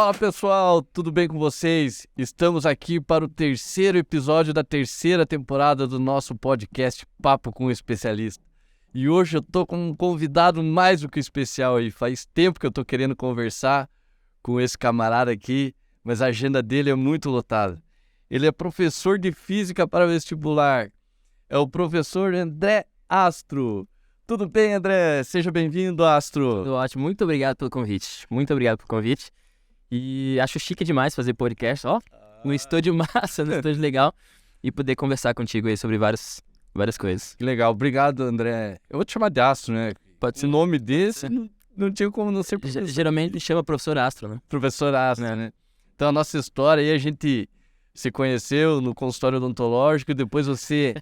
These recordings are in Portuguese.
Fala pessoal, tudo bem com vocês? Estamos aqui para o terceiro episódio da terceira temporada do nosso podcast Papo com o Especialista. E hoje eu tô com um convidado mais do que especial aí. Faz tempo que eu tô querendo conversar com esse camarada aqui, mas a agenda dele é muito lotada. Ele é professor de Física para vestibular. É o professor André Astro. Tudo bem, André? Seja bem-vindo, Astro. Tudo ótimo. Muito obrigado pelo convite. Muito obrigado pelo convite. E acho chique demais fazer podcast, no estúdio massa, no estúdio legal, e poder conversar contigo aí sobre várias coisas. Que legal. Obrigado, André. Eu vou te chamar de Astro, né? Pode ser. O nome desse não tinha como não ser professor. Geralmente chama professor Astro, né? Professor Astro, né? Então, a nossa história aí, a gente se conheceu no consultório odontológico, e depois você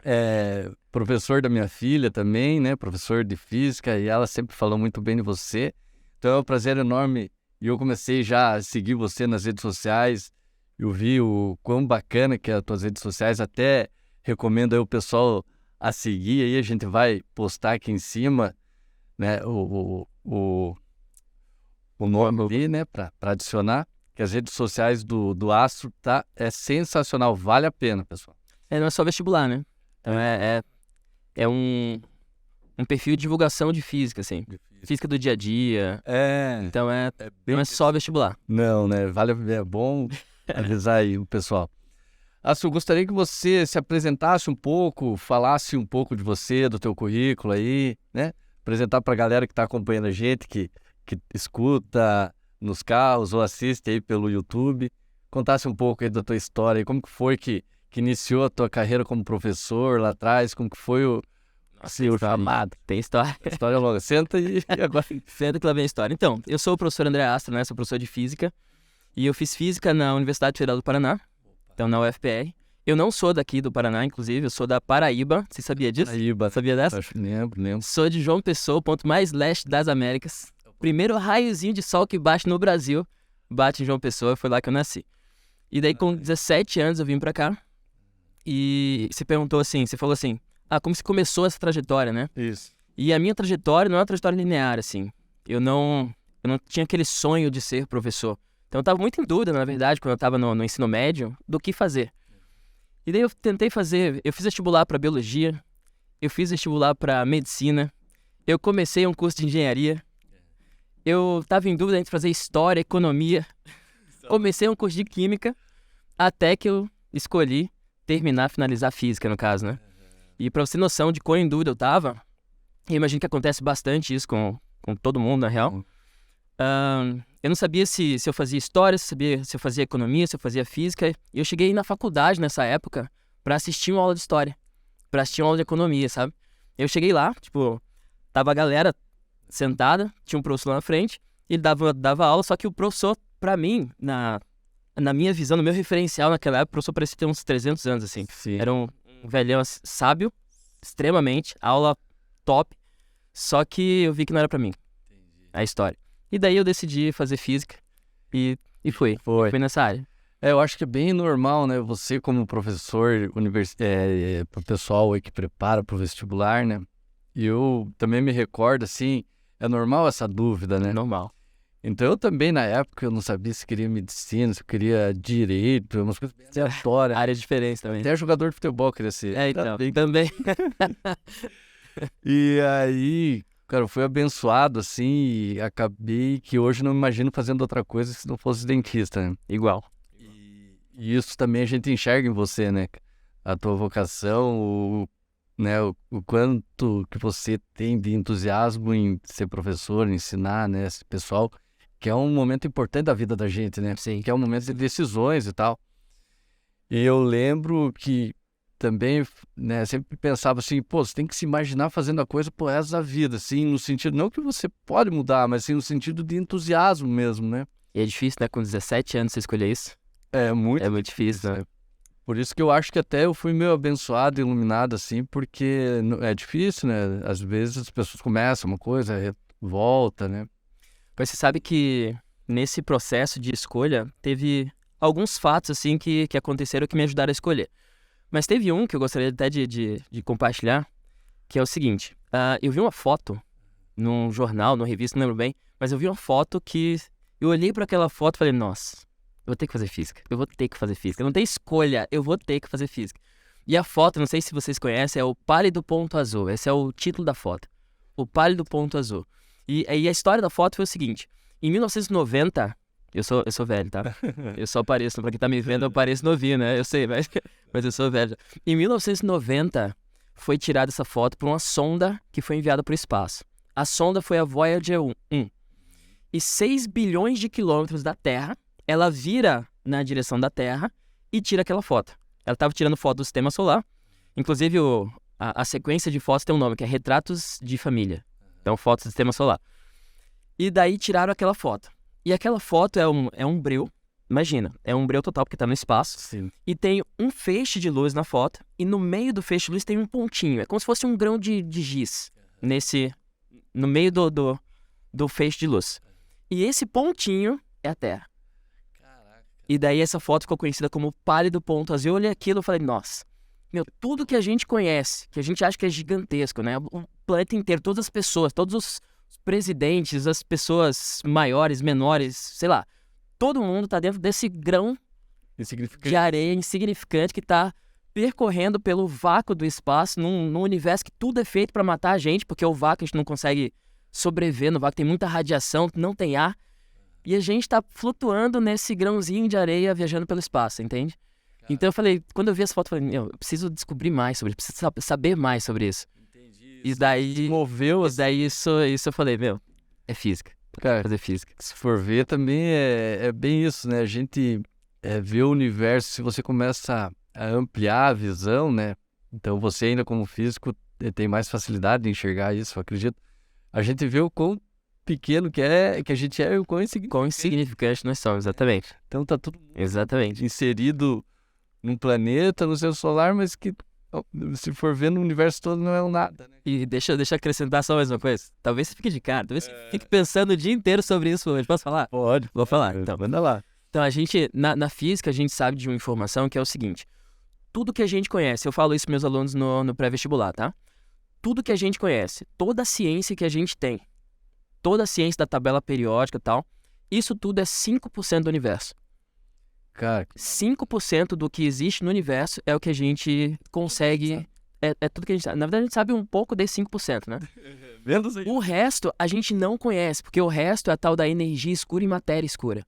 é professor da minha filha também, né? Professor de Física, e ela sempre falou muito bem de você. Então, é um prazer enorme. E eu comecei já a seguir você nas redes sociais. Eu vi o quão bacana que é as tuas redes sociais. Até recomendo aí o pessoal a seguir. Aí a gente vai postar aqui em cima, né, o nome ali, né, para adicionar. Que as redes sociais do Astro é sensacional. Vale a pena, pessoal. Não é só vestibular, né? Então é um perfil de divulgação de física, assim. Física do dia a dia. Então não é só vestibular. Não, né? É bom avisar aí o pessoal. Astro, eu gostaria que você se apresentasse um pouco, falasse um pouco de você, do teu currículo aí, né? Apresentar para a galera que está acompanhando a gente, que escuta nos carros ou assiste aí pelo YouTube. Contasse um pouco aí da tua história, como que foi que iniciou a tua carreira como professor lá atrás, como que foi o chamado. Tem história. História longa. Senta e agora... Senta que lá vem a história. Então, eu sou o professor André Astro, né? Sou professor de Física. E eu fiz Física na Universidade Federal do Paraná. Então, na UFPR. Eu não sou daqui do Paraná, inclusive. Eu sou da Paraíba. Você sabia disso? Paraíba. Sabia dessa? Lembro. Sou de João Pessoa, o ponto mais leste das Américas. Primeiro raiozinho de sol que bate no Brasil. Bate em João Pessoa. Foi lá que eu nasci. E daí, com 17 anos, eu vim pra cá. E você falou assim... como se começou essa trajetória, né? Isso. E a minha trajetória não é uma trajetória linear, assim. Eu não tinha aquele sonho de ser professor. Então eu tava muito em dúvida, na verdade, quando eu tava no ensino médio, do que fazer. E daí eu fiz vestibular para biologia, eu fiz vestibular para medicina, eu comecei um curso de engenharia, eu tava em dúvida entre fazer história, economia, comecei um curso de química, até que eu escolhi finalizar física, no caso, né? E pra você ter noção de quão em dúvida eu tava, eu imagino que acontece bastante isso com todo mundo, na real. Eu não sabia se eu fazia história, se eu fazia economia, se eu fazia física. E eu cheguei na faculdade nessa época pra assistir uma aula de história, pra assistir uma aula de economia, sabe? Eu cheguei lá, tava a galera sentada, tinha um professor lá na frente, ele dava aula, só que o professor, pra mim, na minha visão, no meu referencial naquela época, o professor parecia ter uns 300 anos, assim. Sim. Era um velhão sábio, extremamente, aula top, só que eu vi que não era pra mim. Entendi. A história. E daí eu decidi fazer física e fui nessa área. Eu acho que é bem normal, né? Você como professor pro pessoal aí que prepara pro vestibular, né? E eu também me recordo, assim, é normal essa dúvida, né? Normal. Então eu também, na época, eu não sabia se queria medicina, se queria direito, umas coisas bem aleatórias. Área diferente também. Até jogador de futebol queria ser. Então, também. E aí, cara, eu fui abençoado, assim, e acabei que hoje não me imagino fazendo outra coisa se não fosse dentista, né? Igual. E isso também a gente enxerga em você, né? A tua vocação, o quanto que você tem de entusiasmo em ser professor, ensinar, né, esse pessoal, que é um momento importante da vida da gente, né? Sim. Que é um momento de decisões e tal. E eu lembro que também, né, sempre pensava assim, você tem que se imaginar fazendo a coisa pro resto da vida, assim, no sentido, não que você pode mudar, mas assim, no sentido de entusiasmo mesmo, né? E é difícil, né, com 17 anos você escolher isso? É muito difícil, né? Por isso que eu acho que até eu fui meio abençoado, iluminado, assim, porque é difícil, né? Às vezes as pessoas começam uma coisa, volta, né? Mas você sabe que nesse processo de escolha, teve alguns fatos, assim, que aconteceram que me ajudaram a escolher. Mas teve um que eu gostaria até de compartilhar, que é o seguinte. Eu vi uma foto num jornal, numa revista, não lembro bem, mas eu vi uma foto que Eu olhei pra aquela foto e falei, nossa, eu vou ter que fazer física. Eu vou ter que fazer física. Não tem escolha, eu vou ter que fazer física. E a foto, não sei se vocês conhecem, é o Pálido Ponto Azul. Esse é o título da foto. O Pálido Ponto Azul. E a história da foto foi o seguinte. Em 1990, eu sou velho, tá? Eu só pareço, pra quem tá me vendo, eu pareço novinho, né? Eu sei, mas eu sou velho. Em 1990, foi tirada essa foto por uma sonda que foi enviada para o espaço. A sonda foi a Voyager 1. E 6 bilhões de quilômetros da Terra, ela vira na direção da Terra e tira aquela foto. Ela estava tirando foto do sistema solar. Inclusive, a sequência de fotos tem um nome, que é Retratos de Família. Então, fotos do sistema solar. E daí tiraram aquela foto. E aquela foto é um breu. Imagina, é um breu total, porque está no espaço. Sim. E tem um feixe de luz na foto. E no meio do feixe de luz tem um pontinho. É como se fosse um grão de giz. No meio do feixe de luz. E esse pontinho é a Terra. Caraca. E daí essa foto ficou conhecida como Pálido Ponto Azul. Eu olhei aquilo e falei, nossa, tudo que a gente conhece, que a gente acha que é gigantesco, né? O planeta inteiro, todas as pessoas, todos os presidentes, as pessoas maiores, menores, sei lá. Todo mundo tá dentro desse grão de areia insignificante que tá percorrendo pelo vácuo do espaço, num universo que tudo é feito para matar a gente, porque o vácuo a gente não consegue sobreviver, no vácuo tem muita radiação, não tem ar, e a gente tá flutuando nesse grãozinho de areia viajando pelo espaço, entende? Então eu falei, quando eu vi essa foto, eu falei, eu preciso descobrir mais sobre isso, preciso saber mais sobre isso. Entendi. E daí, isso eu falei, é física, Cara, fazer física. se for ver também é bem isso, né? A gente vê o universo, se você começa a ampliar a visão, né? Então você ainda como físico tem mais facilidade de enxergar isso, eu acredito. A gente vê o quão pequeno que a gente é e o quão insignificante. Quão insignificante nós somos, exatamente. Então tá tudo Exatamente. inserido num planeta, no seu solar, mas que se for ver no universo todo não é um nada, né? E deixa eu acrescentar só mais uma coisa. Talvez você fique de cara, talvez você fique pensando o dia inteiro sobre isso hoje. Posso falar? Pode. Vou falar, então. Manda lá. Então, a gente, na física, a gente sabe de uma informação que é o seguinte. Tudo que a gente conhece, eu falo isso para meus alunos no pré-vestibular, tá? Tudo que a gente conhece, toda a ciência que a gente tem, toda a ciência da tabela periódica e tal, isso tudo é 5% do universo. Cara, 5% do que existe no universo é o que a gente consegue... É tudo que a gente sabe. Na verdade, a gente sabe um pouco desse 5%, né? menos aí. O resto a gente não conhece, porque o resto é a tal da energia escura e matéria escura.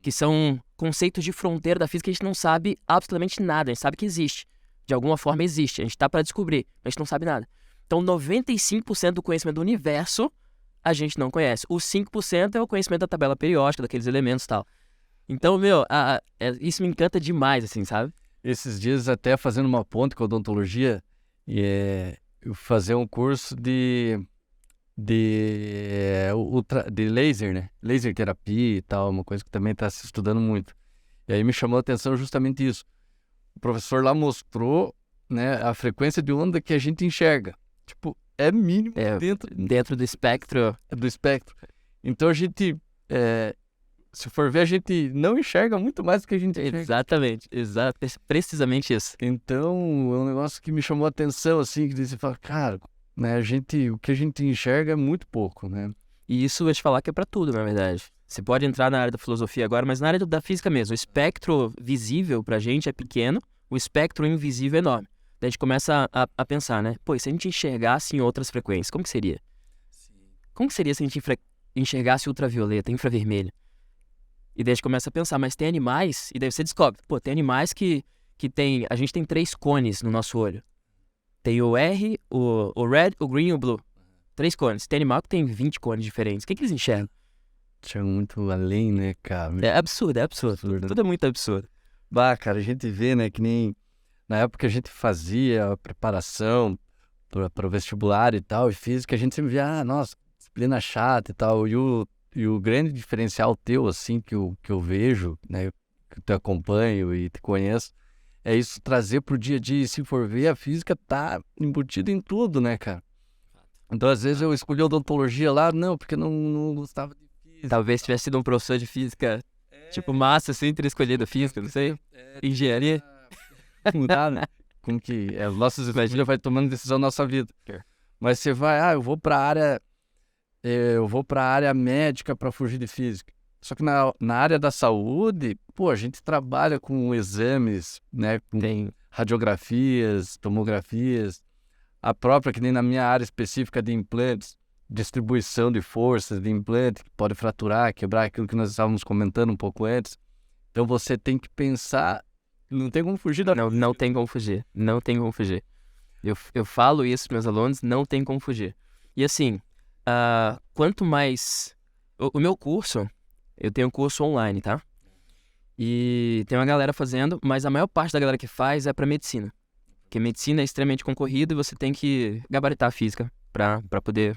Que são conceitos de fronteira da física que a gente não sabe absolutamente nada. A gente sabe que existe. De alguma forma existe. A gente tá para descobrir, mas a gente não sabe nada. Então, 95% do conhecimento do universo a gente não conhece. Os 5% é o conhecimento da tabela periódica, daqueles elementos e tal. Então, isso me encanta demais, assim, sabe? Esses dias até fazendo uma ponte com a odontologia, eu fazer um curso de laser, né? Laser terapia e tal, uma coisa que também está se estudando muito. E aí me chamou a atenção justamente isso. O professor lá mostrou, né, a frequência de onda que a gente enxerga. Tipo, é mínimo dentro do espectro. Do espectro. Então a gente, se for ver, a gente não enxerga muito mais do que a gente enxerga. Exatamente, precisamente isso. Então, é um negócio que me chamou a atenção, assim, que você fala, cara, né, o que a gente enxerga é muito pouco, né? E isso eu vou te falar que é pra tudo, na verdade. Você pode entrar na área da filosofia agora, mas na área da física mesmo. O espectro visível pra gente é pequeno, o espectro invisível é enorme. Daí a gente começa a pensar, né? Pô, e se a gente enxergasse em outras frequências, como que seria? Sim. Como que seria se a gente enxergasse ultravioleta, infravermelho? E daí a gente começa a pensar, mas tem animais, e daí você descobre, pô, tem animais que tem, a gente tem 3 cones no nosso olho. Tem o R, o red, o green e o blue. 3 cones. Tem animal que tem 20 cones diferentes. O que eles enxergam? Chega muito além, né, cara? É absurdo. Tudo é muito absurdo. Bah, cara, a gente vê, né, que nem na época que a gente fazia a preparação para o vestibular e tal, e física, a gente sempre via, nossa, disciplina chata e tal, e o grande diferencial teu, assim, que eu vejo, né, que eu te acompanho e te conheço, é isso trazer pro dia a dia, e se for ver, a física tá embutida em tudo, né, cara? Então, às vezes, eu escolhi odontologia lá, não, porque não gostava de física. Talvez tivesse sido um professor de física, tipo, massa, assim, ter escolhido física, não sei, engenharia. Mudar, né? Como que as nossas escolhas vai tomando decisão na nossa vida. Mas você vai, eu vou pra área médica para fugir de física. Só que na área da saúde, pô, a gente trabalha com exames, né? Com radiografias, tomografias, a própria, que nem na minha área específica de implantes, distribuição de forças de implante, que pode fraturar, quebrar, aquilo que nós estávamos comentando um pouco antes. Então você tem que pensar, não tem como fugir da... Não tem como fugir, não tem como fugir. Eu falo isso para meus alunos, não tem como fugir. E assim, quanto mais... O meu curso, eu tenho um curso online, tá? E tem uma galera fazendo, mas a maior parte da galera que faz é para medicina. Porque medicina é extremamente concorrida e você tem que gabaritar a física para poder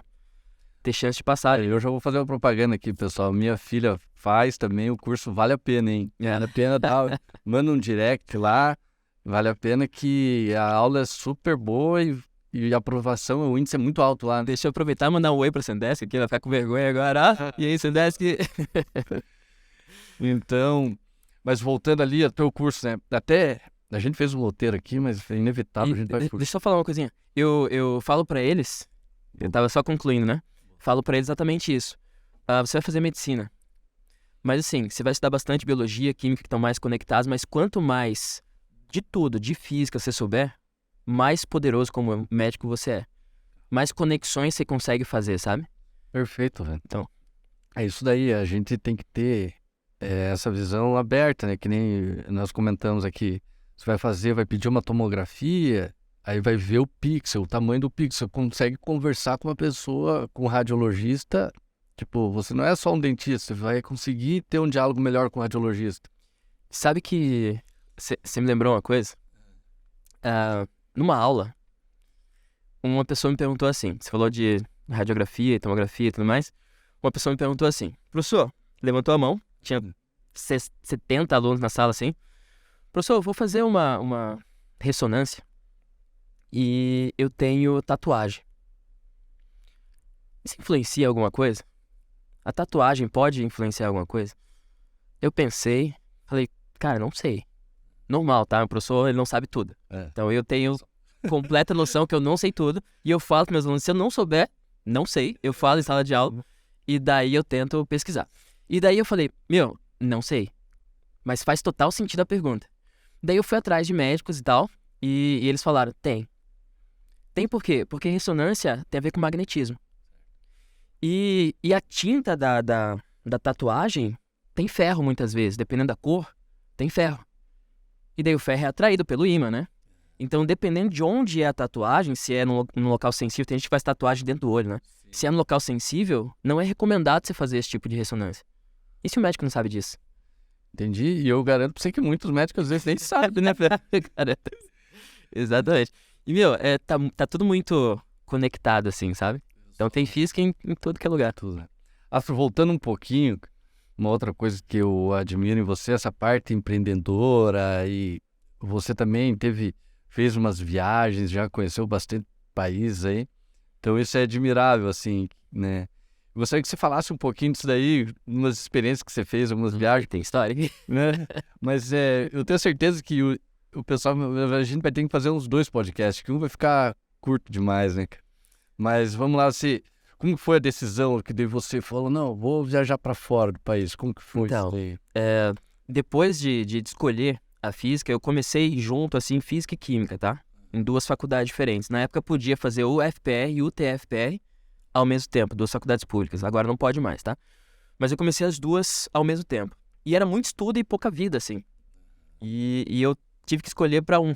ter chance de passar. Eu já vou fazer uma propaganda aqui, pessoal. Minha filha faz também, o curso vale a pena, hein? Vale a pena dar, manda um direct lá, vale a pena que a aula é super boa e a aprovação, o índice é muito alto lá. Deixa eu aproveitar e mandar um oi pra Sendesk, que ela vai ficar com vergonha agora. E aí, Sendesk? Então, mas voltando ali ao teu curso, né? Até a gente fez um roteiro aqui, mas é inevitável, a gente vai... Deixa eu só falar uma coisinha. Eu falo pra eles, eu tava só concluindo, né? Falo pra eles exatamente isso. Você vai fazer medicina. Mas assim, você vai estudar bastante biologia, química, que estão mais conectados, mas quanto mais de tudo, de física você souber, mais poderoso como médico você é. Mais conexões você consegue fazer, sabe? Perfeito, velho. Então, é isso daí, a gente tem que ter essa visão aberta, né? Que nem nós comentamos aqui. Você vai pedir uma tomografia, aí vai ver o pixel, o tamanho do pixel. Consegue conversar com uma pessoa, com um radiologista. Tipo, você não é só um dentista, você vai conseguir ter um diálogo melhor com o radiologista. sabe que... Você me lembrou uma coisa? Numa aula, uma pessoa me perguntou assim, você falou de radiografia, tomografia e tudo mais, uma pessoa me perguntou assim, professor, levantou a mão, tinha 70 alunos na sala assim, professor, eu vou fazer uma ressonância e eu tenho tatuagem. Isso influencia alguma coisa? A tatuagem pode influenciar alguma coisa? Eu pensei, falei, cara, não sei. Normal, tá? O professor, ele não sabe tudo. Então eu tenho completa noção que eu não sei tudo. E eu falo para meus alunos, se eu não souber, não sei. Eu falo em sala de aula. E daí eu tento pesquisar. E daí eu falei, não sei. Mas faz total sentido a pergunta. Daí eu fui atrás de médicos e tal. E eles falaram, tem. Tem por quê? Porque ressonância tem a ver com magnetismo. E a tinta da tatuagem tem ferro muitas vezes. Dependendo da cor, tem ferro. E daí o ferro é atraído pelo ímã, né? Então, dependendo de onde é a tatuagem, se é no local sensível, tem gente que faz tatuagem dentro do olho, né? Sim. Se é no local sensível, não é recomendado você fazer esse tipo de ressonância. E se o médico não sabe disso? Entendi. E eu garanto pra você que muitos médicos às vezes nem sabem, né? Exatamente. E, tá tudo muito conectado, assim, sabe? Então tem física em todo que é lugar. Tudo, né? Voltando um pouquinho... Uma outra coisa que eu admiro em você, essa parte empreendedora, e você também fez umas viagens, já conheceu bastante países aí. Então isso é admirável, assim, né? Gostaria que você falasse um pouquinho disso daí, umas experiências que você fez, algumas viagens. Tem história aqui. Né? Mas eu tenho certeza que o pessoal, a gente vai ter que fazer uns 2 podcasts, que um vai ficar curto demais, né? Mas vamos lá, como foi a decisão que daí você falou, não, vou viajar para fora do país? Como que foi então, isso aí? Depois de escolher a física, eu comecei junto, assim, física e química, tá? Em 2 faculdades diferentes. Na época podia fazer o UFPR e o TFPR ao mesmo tempo, 2 faculdades públicas. Agora não pode mais, tá? Mas eu comecei as 2 ao mesmo tempo. E era muito estudo e pouca vida, assim. E eu tive que escolher para um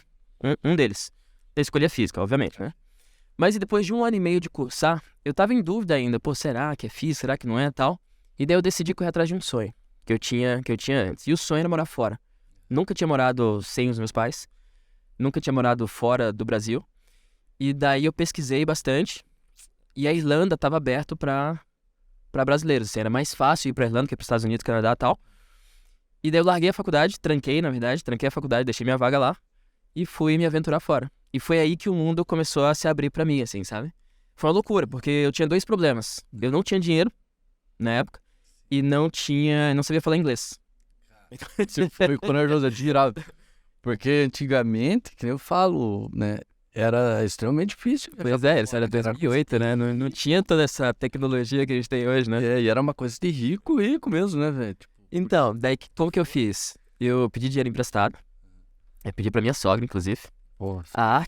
deles. Eu escolhi a física, obviamente, né? Mas e depois de 1 ano e meio de cursar, eu tava em dúvida ainda. Pô, será que é física? Será que não é tal? E daí eu decidi correr atrás de um sonho que eu tinha antes. E o sonho era morar fora. Nunca tinha morado sem os meus pais. Nunca tinha morado fora do Brasil. E daí eu pesquisei bastante. E a Irlanda estava aberto para brasileiros. Assim, era mais fácil ir para Irlanda que para os Estados Unidos, Canadá e tal. E daí eu larguei a faculdade, tranquei a faculdade, deixei minha vaga lá. E fui me aventurar fora. E foi aí que o mundo começou a se abrir pra mim, assim, sabe? Foi uma loucura, porque eu tinha 2 problemas. Eu não tinha dinheiro, na época, e não sabia falar inglês. Você foi corajoso, admirável. Porque antigamente, que eu falo, né? era extremamente difícil. Pois é, isso era 2008, né? Não tinha toda essa tecnologia que a gente tem hoje, né? E era uma coisa de rico mesmo, né, velho? Então, daí como que eu fiz? Eu pedi dinheiro emprestado. Eu pedi pra minha sogra, inclusive. Pô, A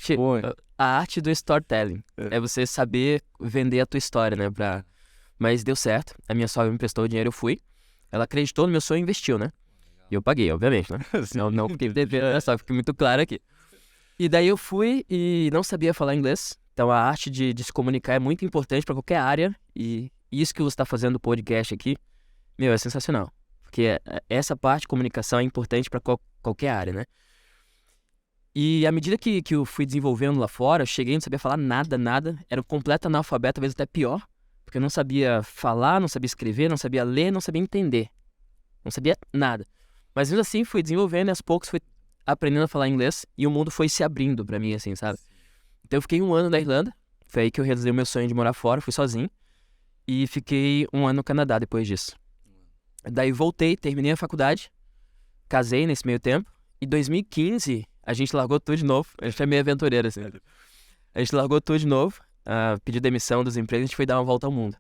arte do storytelling. É você saber vender a tua história, né? Mas deu certo. A minha sogra me emprestou o dinheiro, eu fui. Ela acreditou no meu sonho e investiu, né? E eu paguei, obviamente, né? Não fiquei devendo, só fiquei muito claro aqui. E daí eu fui e não sabia falar inglês. Então a arte de se comunicar é muito importante pra qualquer área. E isso que você tá fazendo no podcast aqui, meu, é sensacional. Porque essa parte de comunicação é importante pra qualquer área, né? E à medida que eu fui desenvolvendo lá fora, eu cheguei, não sabia falar nada. Era um completo analfabeto, talvez até pior. Porque eu não sabia falar, não sabia escrever, não sabia ler, não sabia entender. Não sabia nada. Mas mesmo assim, fui desenvolvendo e aos poucos fui aprendendo a falar inglês e o mundo foi se abrindo pra mim, assim, sabe? Então eu fiquei 1 ano na Irlanda, foi aí que eu realizei o meu sonho de morar fora, fui sozinho. E fiquei 1 ano no Canadá depois disso. Daí voltei, terminei a faculdade, casei nesse meio tempo. E em 2015, a gente largou tudo de novo. A gente é meio aventureiro, assim. A gente largou tudo de novo, pediu demissão dos empregos, a gente foi dar uma volta ao mundo.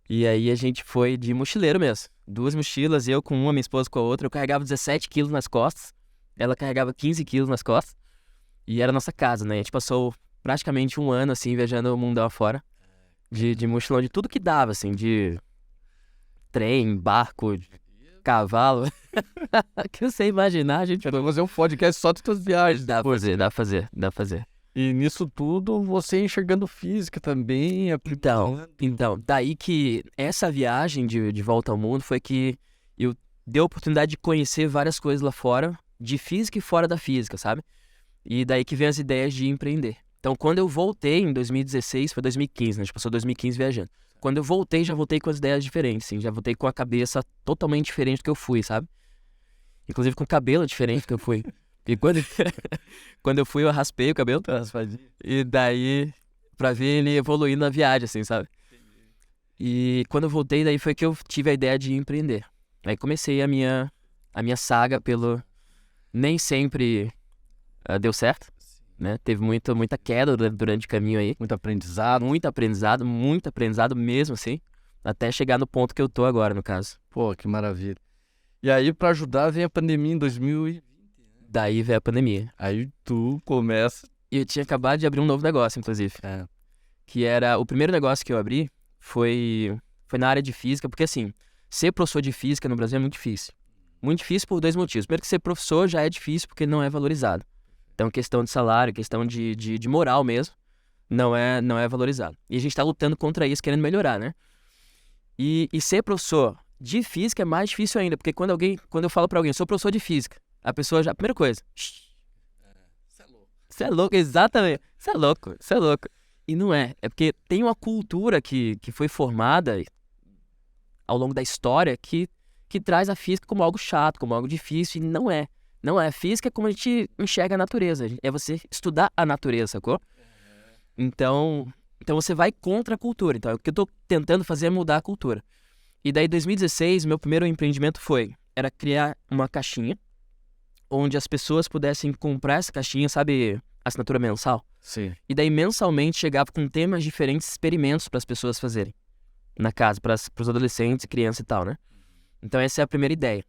E aí a gente foi de mochileiro mesmo. 2 mochilas, eu com uma, minha esposa com a outra. Eu carregava 17 quilos nas costas, ela carregava 15 quilos nas costas. E era a nossa casa, né? A gente passou praticamente 1 ano, assim, viajando o mundão afora. De mochilão, de tudo que dava, assim, de trem, barco, cavalo. Que você imaginar, a gente... Quero fazer um podcast só de tuas viagens. Dá pra fazer. E nisso tudo, você enxergando física também, aplicando. Então, daí que essa viagem de volta ao mundo foi que eu dei a oportunidade de conhecer várias coisas lá fora, de física e fora da física, sabe? E daí que vem as ideias de empreender. Então, quando eu voltei em 2016, foi 2015, né? A gente passou 2015 viajando. Quando eu voltei, já voltei com as ideias diferentes, assim. Já voltei com a cabeça totalmente diferente do que eu fui, sabe? Inclusive com o cabelo diferente do que eu fui. E quando eu fui, eu raspei o cabelo. E daí, pra ver ele evoluindo na viagem, assim, sabe? E quando eu voltei, daí foi que eu tive a ideia de empreender. Aí comecei a minha saga pelo... Nem sempre deu certo, né? Teve muita queda durante o caminho aí. Muito aprendizado. Muito aprendizado mesmo, assim. Até chegar no ponto que eu tô agora, no caso. Pô, que maravilha. E aí, pra ajudar, vem a pandemia em 2020. Daí veio a pandemia. Aí tu começa... E eu tinha acabado de abrir um novo negócio, inclusive. Que era... O primeiro negócio que eu abri foi na área de física, porque assim, ser professor de física no Brasil é muito difícil. Muito difícil por 2 motivos. Primeiro que ser professor já é difícil porque não é valorizado. Então, questão de salário, questão de moral mesmo, não é valorizado. E a gente tá lutando contra isso, querendo melhorar, né? E ser professor de física é mais difícil ainda, porque quando eu falo pra alguém, sou professor de física, a pessoa já... Primeira coisa... Você é louco. Você é louco, exatamente. Você é louco. E não é. É porque tem uma cultura que foi formada ao longo da história que traz a física como algo chato, como algo difícil, e não é. Não é. Física é como a gente enxerga a natureza. É você estudar a natureza, sacou? Então você vai contra a cultura. Então, o que eu tô tentando fazer é mudar a cultura. E daí, em 2016, meu primeiro empreendimento era criar uma caixinha onde as pessoas pudessem comprar essa caixinha, sabe, assinatura mensal? Sim. E daí, mensalmente, chegava com temas diferentes, experimentos para as pessoas fazerem na casa, para os adolescentes, crianças e tal, né? Então, essa é a primeira ideia.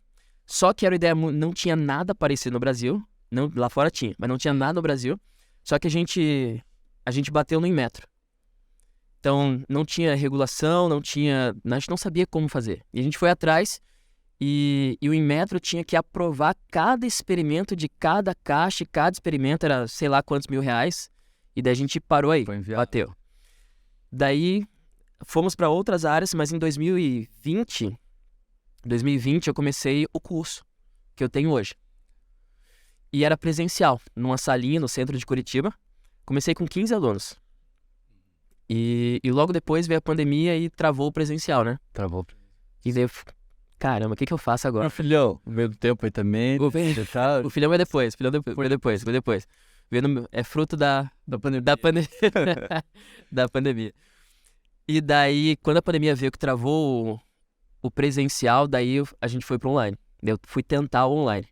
Só que era uma ideia, não tinha nada parecido no Brasil. Não, lá fora tinha, mas não tinha nada no Brasil. Só que a gente bateu no Inmetro. Então, não tinha regulação, a gente não sabia como fazer. E a gente foi atrás e o Inmetro tinha que aprovar cada experimento de cada caixa, e cada experimento era sei lá quantos mil reais. E daí a gente parou aí, bateu. Daí, fomos para outras áreas, mas em 2020 eu comecei o curso que eu tenho hoje. E era presencial, numa salinha no centro de Curitiba. Comecei com 15 alunos. E logo depois veio a pandemia e travou o presencial, né? Travou. E daí, caramba, o que eu faço agora? Meu filhão, no meio do tempo aí também. O filhão é depois, foi depois. É fruto da pandemia. Da pandemia. E daí, quando a pandemia veio que travou o presencial, daí a gente foi pro online. Eu fui tentar o online.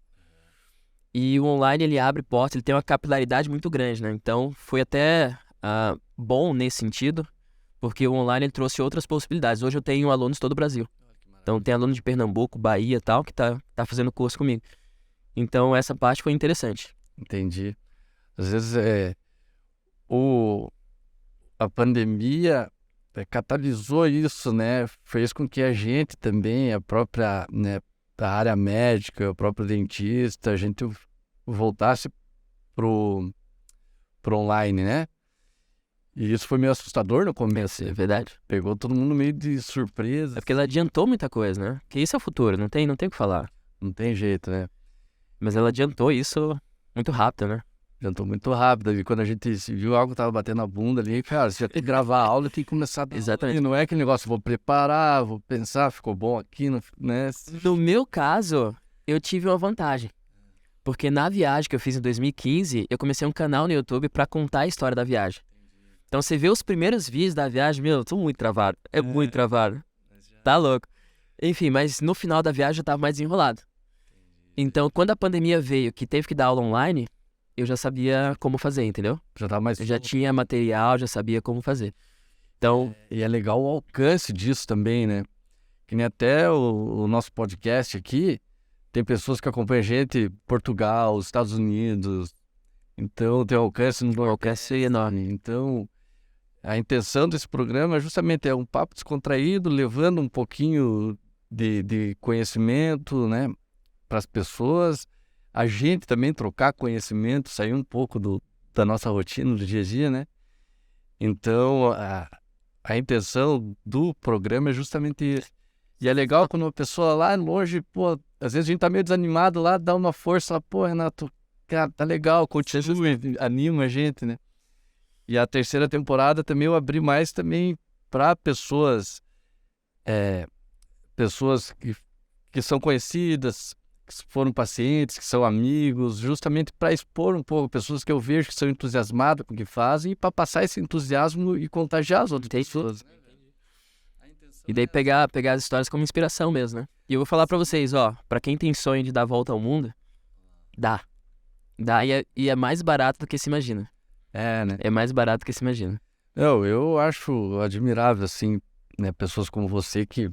E o online, ele abre portas, ele tem uma capilaridade muito grande, né? Então, foi até bom nesse sentido, porque o online ele trouxe outras possibilidades. Hoje eu tenho alunos de todo o Brasil. Então, tem aluno de Pernambuco, Bahia e tal, que tá fazendo curso comigo. Então, essa parte foi interessante. Entendi. Às vezes a pandemia catalisou isso, né? Fez com que a gente também, a própria, né, a área médica, o próprio dentista, a gente voltasse pro online, né? E isso foi meio assustador no começo. É verdade. Pegou todo mundo meio de surpresa. É porque ela adiantou muita coisa, né? Porque isso é o futuro, não tem o que falar. Não tem jeito, né? Mas ela adiantou isso muito rápido, né? Adiantou muito rápido. E quando a gente se viu algo tava batendo a bunda ali, cara, você já tem que gravar a aula, tem que começar a dar Exatamente. aula. E não é aquele negócio, vou preparar, vou pensar, ficou bom aqui, né? No meu caso, eu tive uma vantagem. Porque na viagem que eu fiz em 2015, eu comecei um canal no YouTube pra contar a história da viagem. Então você vê os primeiros vídeos da viagem, meu, eu tô muito travado. É muito travado. Tá louco. Enfim, mas no final da viagem eu tava mais desenrolado. Então, quando a pandemia veio, que teve que dar aula online, eu já sabia como fazer, entendeu? Já tava mais... Eu já tinha material, já sabia como fazer. Então... E é legal o alcance disso também, né? Que nem até o nosso podcast aqui, tem pessoas que acompanham a gente, Portugal, Estados Unidos. Então, tem alcance no alcance enorme. Então, a intenção desse programa é justamente um papo descontraído, levando um pouquinho de conhecimento, né, para as pessoas. A gente também trocar conhecimento, sair um pouco da nossa rotina do dia a dia, né? Então, a intenção do programa é justamente isso. E é legal quando uma pessoa lá longe, pô, às vezes a gente tá meio desanimado lá, dá uma força, pô, Renato, cara, tá legal, continue, anima a gente, né? E a terceira temporada também eu abri mais também para pessoas que são conhecidas, que foram pacientes, que são amigos, justamente para expor um pouco pessoas que eu vejo que são entusiasmadas com o que fazem e para passar esse entusiasmo e contagiar as outras pessoas. E daí pegar as histórias como inspiração mesmo, né? E eu vou falar pra vocês, ó, pra quem tem sonho de dar a volta ao mundo, dá. Dá e é mais barato do que se imagina. É, né? É mais barato do que se imagina. Eu acho admirável, assim, né, pessoas como você que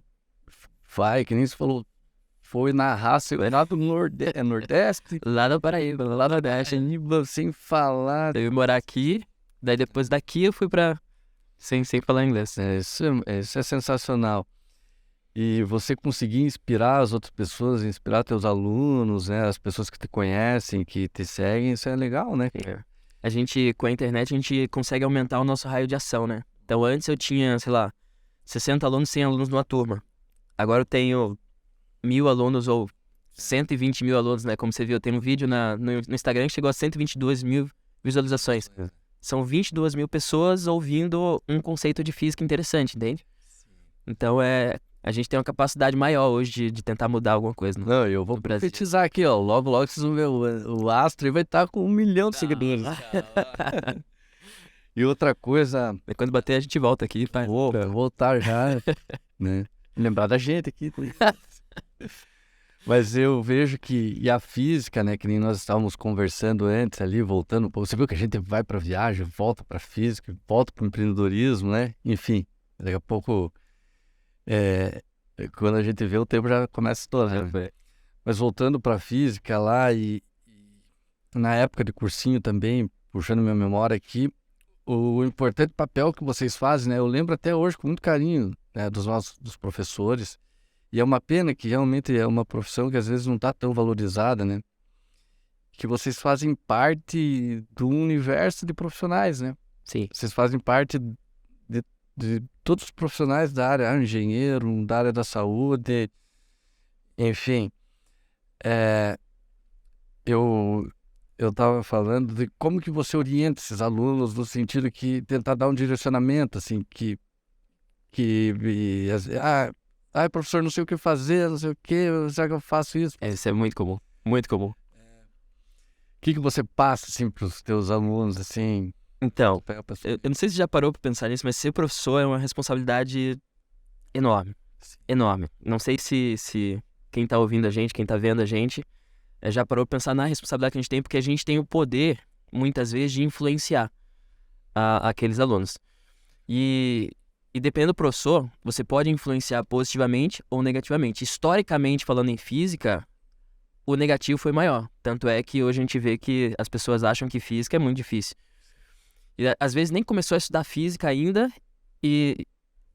vai, que nem você falou, foi na raça, lá do Nordeste, Lá no Paraíba, lá no Nordeste. sem falar. Eu ia morar aqui, daí depois daqui eu fui pra... Sem falar inglês. Isso é sensacional. E você conseguir inspirar as outras pessoas, inspirar teus alunos, né, as pessoas que te conhecem, que te seguem, isso é legal, né? A gente, com a internet, a gente consegue aumentar o nosso raio de ação, né? Então antes eu tinha, sei lá, 60 alunos, 100 alunos numa turma. Agora eu tenho 1.000 alunos ou 120 mil alunos, né? Como você viu, eu tenho um vídeo no Instagram que chegou a 122 mil visualizações. São 22 mil pessoas ouvindo um conceito de física interessante, entende? Então a gente tem uma capacidade maior hoje de tentar mudar alguma coisa. Não, eu vou profetizar aqui, ó. Logo vocês vão ver o Astro vai estar com 1 milhão de seguidores. E outra coisa... Quando bater, a gente volta aqui. Vou voltar já, né? Lembrar da gente aqui. Mas eu vejo que... E a física, né? Que nem nós estávamos conversando antes ali, voltando um pouco. Você viu que a gente vai para viagem, volta para física, volta para o empreendedorismo, né? Enfim, daqui a pouco... quando a gente vê, o tempo já começa a estourar. Mas voltando para física lá e na época de cursinho também, puxando minha memória aqui, o importante papel que vocês fazem, né? Eu lembro até hoje com muito carinho, né, dos professores. E é uma pena que realmente é uma profissão que às vezes não está tão valorizada, né? Que vocês fazem parte do universo de profissionais, né? Sim. Vocês fazem parte de todos os profissionais da área, engenheiro, da área da saúde, enfim. Eu estava falando de como que você orienta esses alunos no sentido que tentar dar um direcionamento, assim, professor, não sei o que fazer, não sei o que, será que eu faço isso? Isso é muito comum, muito comum. O que você passa, assim, para os teus alunos, assim? Então, eu não sei se já parou para pensar nisso, mas ser professor é uma responsabilidade enorme, enorme. Não sei se quem tá ouvindo a gente, quem tá vendo a gente, Já parou pra pensar na responsabilidade que a gente tem, porque a gente tem o poder, muitas vezes, de influenciar aqueles alunos. E dependendo do professor, você pode influenciar positivamente ou negativamente. Historicamente, falando em física, o negativo foi maior. Tanto é que hoje a gente vê que as pessoas acham que física é muito difícil. E às vezes nem começou a estudar física ainda e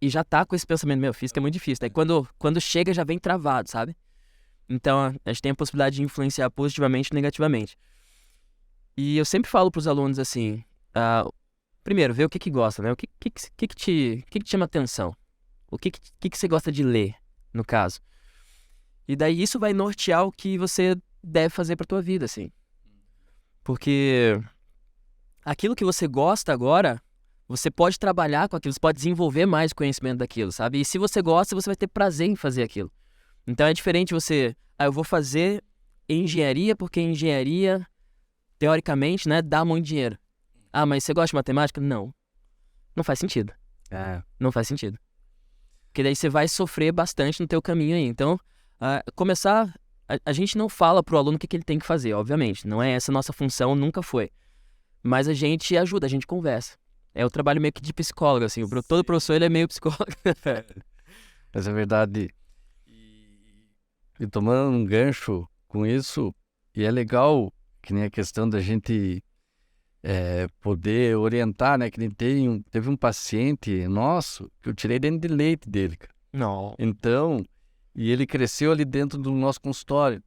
já tá com esse pensamento, meu, física é muito difícil. Daí quando chega já vem travado, sabe? Então a gente tem a possibilidade de influenciar positivamente ou negativamente. E eu sempre falo pros alunos assim, primeiro, vê o que gosta, né? O que te chama atenção? O que você gosta de ler, no caso? E daí isso vai nortear o que você deve fazer pra tua vida, assim. Porque aquilo que você gosta agora, você pode trabalhar com aquilo, você pode desenvolver mais conhecimento daquilo, sabe? E se você gosta, você vai ter prazer em fazer aquilo. Então é diferente você, eu vou fazer engenharia porque engenharia, teoricamente, né, dá muito dinheiro. Mas você gosta de matemática? Não. Não faz sentido. Não faz sentido. Porque daí você vai sofrer bastante no teu caminho aí. Então, começar... A gente não fala pro aluno o que ele tem que fazer, obviamente. Não é essa a nossa função, nunca foi. Mas a gente ajuda, a gente conversa. É o trabalho meio que de psicólogo, assim. Todo professor, ele é meio psicólogo. Mas é verdade. E tomando um gancho com isso, e é legal que nem a questão da gente poder orientar, né? Que nem teve um paciente nosso que eu tirei dentro de leite dele, cara. Não. Então, e ele cresceu ali dentro do nosso consultório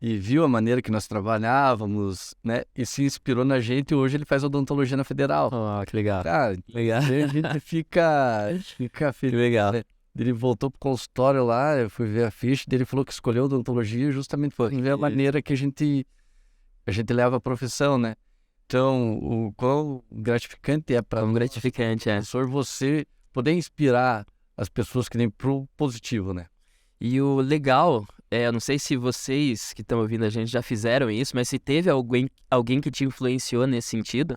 e viu a maneira que nós trabalhávamos, né? E se inspirou na gente e hoje ele faz odontologia na Federal. Que legal. Cara, legal. A gente fica feliz. Legal. Né? Ele voltou pro consultório lá, eu fui ver a ficha dele, falou que escolheu odontologia justamente por ver a maneira que a gente leva a profissão, né? Então, o quão gratificante é para um gratificante, professor você poder inspirar as pessoas que nem pro positivo, né? E o legal, eu não sei se vocês que estão ouvindo a gente já fizeram isso, mas se teve alguém que te influenciou nesse sentido,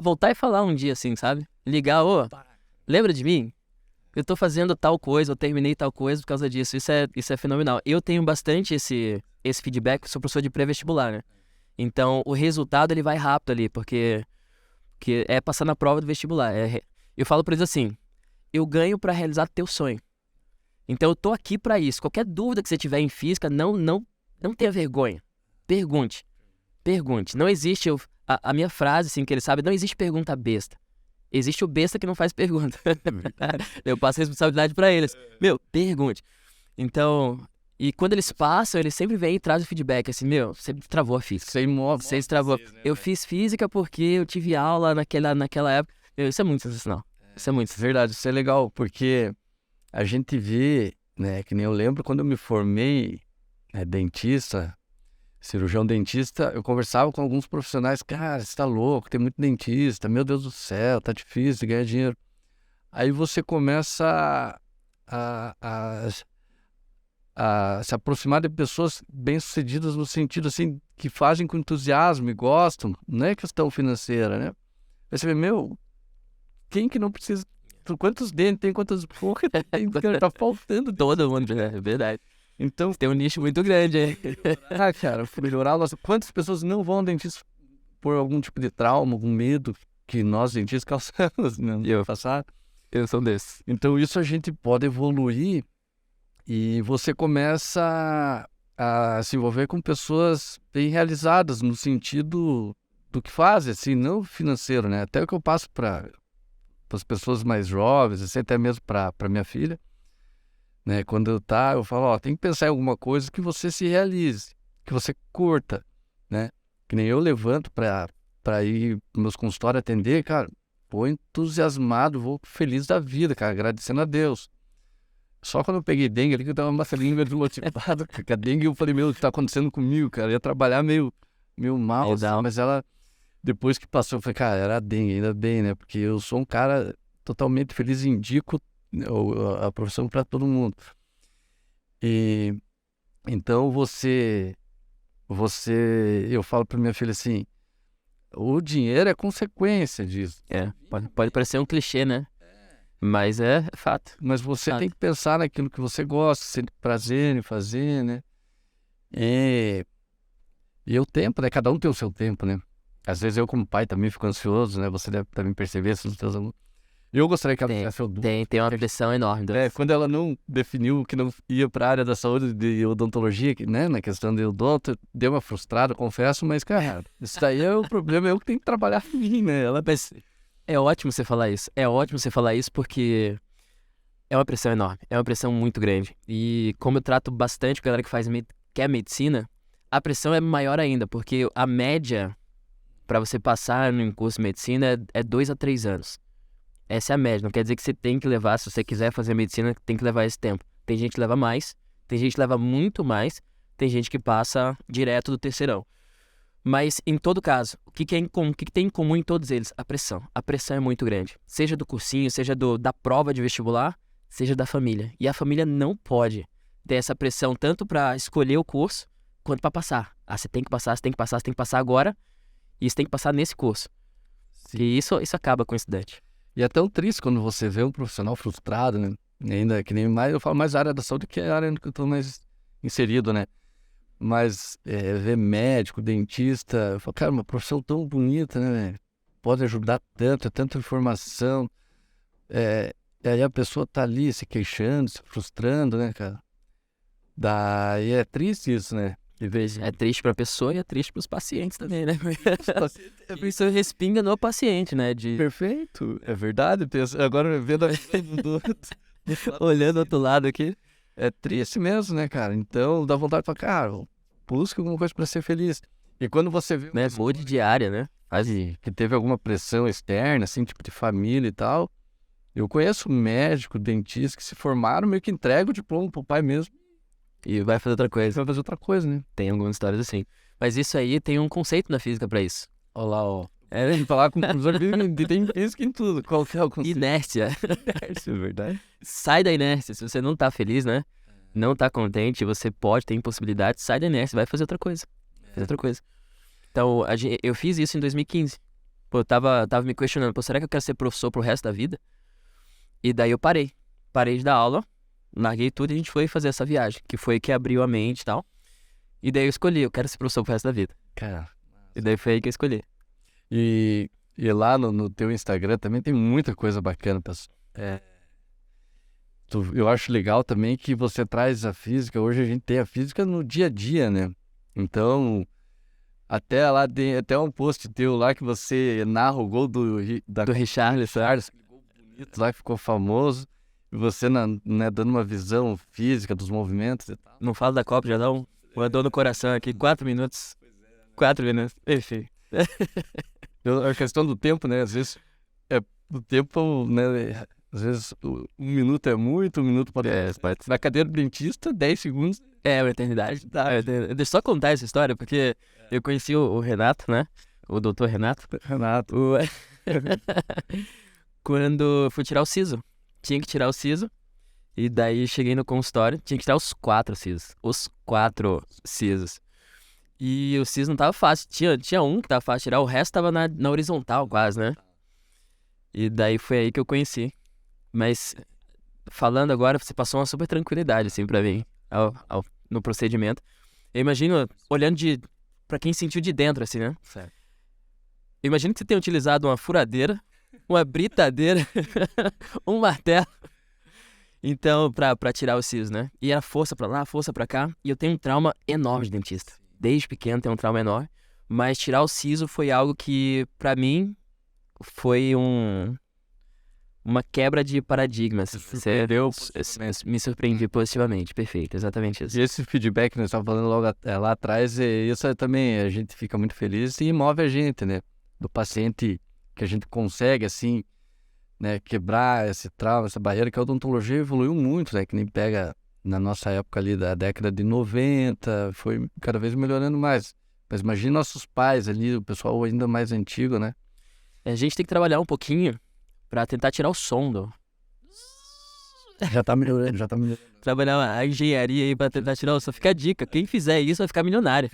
voltar e falar um dia assim, sabe? Ligar, lembra de mim? Eu tô fazendo tal coisa, eu terminei tal coisa por causa disso. Isso é fenomenal. Eu tenho bastante esse feedback, sou professor de pré-vestibular, né? Então, o resultado, ele vai rápido ali, porque é passar na prova do vestibular. Eu falo pra eles assim, eu ganho pra realizar teu sonho. Então, eu tô aqui pra isso. Qualquer dúvida que você tiver em física, não tenha vergonha. Pergunte. Não existe, a minha frase, assim, que ele sabe, não existe pergunta besta. Existe o besta que não faz pergunta. Eu passo a responsabilidade pra eles. Pergunte. Então, e quando eles passam, eles sempre vêm e trazem o feedback, assim, você travou a física. Você travou. Eu fiz física porque eu tive aula naquela época. Isso é muito sensacional. Isso é muito verdade, isso é legal, porque a gente vê, né, que nem eu lembro quando eu me formei, dentista, cirurgião dentista, eu conversava com alguns profissionais, cara, você tá louco, tem muito dentista, meu Deus do céu, tá difícil ganhar dinheiro. Aí você começa a se aproximar de pessoas bem-sucedidas no sentido, assim, que fazem com entusiasmo e gostam, não é questão financeira, né? Aí você vê, quem que não precisa, quantos dentes tem, quantas porra tem, tá faltando. Todo mundo, é verdade. Então, tem um nicho muito grande aí. Cara, melhorar quantas pessoas não vão ao dentista por algum tipo de trauma, algum medo que nós dentistas causamos no passado? Eu sou desses. Então, isso a gente pode evoluir e você começa a se envolver com pessoas bem realizadas no sentido do que fazem, assim, não financeiro, né? Até o que eu passo para as pessoas mais jovens, assim, até mesmo para minha filha, né? Quando eu falo, tem que pensar em alguma coisa que você se realize, que você curta, né? Que nem eu levanto para ir para meus consultórios atender, cara, vou entusiasmado, vou feliz da vida, cara, agradecendo a Deus. Só quando eu peguei dengue ali que eu tava uma língua desmotivada, com a dengue eu falei, o que tá acontecendo comigo, cara? Eu ia trabalhar meio mal, assim, mas ela, depois que passou, eu falei, cara, era a dengue, ainda bem, né? Porque eu sou um cara totalmente feliz e indico a profissão para todo mundo. E então eu falo para minha filha assim, o dinheiro é consequência disso. Pode parecer um clichê, né? Mas é fato. Mas você tem que pensar naquilo que você gosta, sente prazer em fazer, né? E o tempo, né? Cada um tem o seu tempo, né? Às vezes eu, como pai, também fico ansioso, né? Você deve também perceber isso nos teus alunos. Eu gostaria que ela fizesse Tem uma pressão enorme. quando ela não definiu que não ia para a área da saúde de odontologia, né? Na questão de odonto, deu uma frustrada, confesso, mas, cara, isso daí é o problema, eu que tenho que trabalhar em mim, né? Mas é ótimo você falar isso. É ótimo você falar isso porque é uma pressão enorme. É uma pressão muito grande. E como eu trato bastante com a galera que quer medicina, a pressão é maior ainda, porque a média para você passar no curso de medicina é 2 a 3 anos. Essa é a média. Não quer dizer que você tem que levar, se você quiser fazer medicina, tem que levar esse tempo. Tem gente que leva mais, tem gente que leva muito mais, tem gente que passa direto do terceirão. Mas, em todo caso, o que tem em comum em todos eles? A pressão. A pressão é muito grande. Seja do cursinho, seja da prova de vestibular, seja da família. E a família não pode ter essa pressão tanto para escolher o curso, quanto para passar. Você tem que passar, você tem que passar, você tem que passar agora, e você tem que passar nesse curso. E isso acaba com o estudante. E é tão triste quando você vê um profissional frustrado, né? E ainda que nem mais, eu falo mais da área da saúde, que é a área que eu estou mais inserido, né? Mas ver médico, dentista, eu falo, cara, uma profissão tão bonita, né, velho? Pode ajudar tanto, é tanta informação. E aí a pessoa tá ali se queixando, se frustrando, né, cara? Daí é triste isso, né? É triste pra pessoa e é triste pros pacientes também, né? A pessoa respinga no paciente, né? Perfeito, é verdade. Agora vendo a visão olhando do outro lado aqui. É triste mesmo, né, cara? Então dá vontade de falar, cara, busca alguma coisa pra ser feliz. E quando você vê... Mude de área, né? Que teve alguma pressão externa, assim, tipo de família e tal. Eu conheço médico, dentista que se formaram, meio que entrega o diploma pro pai mesmo. E vai fazer outra coisa. Vai fazer outra coisa, né? Tem algumas histórias assim. Mas isso aí tem um conceito na física pra isso. Olha lá, ó. Falar com o professor de tem física em tudo. Qual que é o conceito? Inércia. Inércia, é verdade. Sai da inércia. Se você não tá feliz, né? Não tá contente, você pode ter impossibilidade, sai da inércia, vai fazer outra coisa. Fazer outra coisa. Então, eu fiz isso em 2015. Pô, eu tava me questionando, pô, será que eu quero ser professor pro resto da vida? E daí eu parei. Parei de dar aula, larguei tudo e a gente foi fazer essa viagem, que foi que abriu a mente e tal. E daí eu escolhi, eu quero ser professor pro resto da vida. Cara. E daí foi aí que eu escolhi. E lá no teu Instagram também tem muita coisa bacana, pessoal. Eu acho legal também que você traz a física. Hoje a gente tem a física no dia a dia, né? Então, até lá tem até um post teu lá que você narra o gol do Richarlison. Gol bonito lá que ficou famoso. E você né, dando uma visão física dos movimentos e tal. Não falo da Copa, já dá uma dor no coração aqui. 4 minutos. 4 minutos. Enfim. A questão do tempo, né? Às vezes o tempo, né? Às vezes 1 minuto é muito, 1 minuto pode ser. Na cadeira do dentista, 10 segundos. É uma eternidade. Deixa eu só contar essa história, porque eu conheci o Renato, né? O doutor Renato. Quando eu fui tirar o siso. Tinha que tirar o siso. E daí cheguei no consultório, tinha que tirar os 4 sisos. Os 4 sisos. E o siso não tava fácil. Tinha um que tava fácil de tirar, o resto tava na horizontal quase, né? E daí foi aí que eu conheci. Mas, falando agora, você passou uma super tranquilidade, assim, pra mim, no procedimento. Eu imagino, olhando pra quem sentiu de dentro, assim, né? Certo. Eu imagino que você tenha utilizado uma furadeira, uma britadeira, um martelo. Então, pra tirar os sisos, né? E era força pra lá, força pra cá. E eu tenho um trauma enorme de dentista. Desde pequeno tenho um trauma enorme. Mas tirar o siso foi algo que, pra mim, foi uma quebra de paradigmas. Me surpreendi positivamente. Perfeito, exatamente isso. E esse feedback que nós estávamos falando logo lá atrás, isso também a gente fica muito feliz e move a gente, né? Do paciente que a gente consegue, assim, né, quebrar esse trauma, essa barreira, que a odontologia evoluiu muito, né? Que nem pega na nossa época ali da década de 90, foi cada vez melhorando mais. Mas imagina nossos pais ali, o pessoal ainda mais antigo, né? A gente tem que trabalhar um pouquinho pra tentar tirar o som do... Já tá melhorando. Trabalhar a engenharia aí pra tentar tirar o som. Fica a dica, quem fizer isso vai ficar milionário.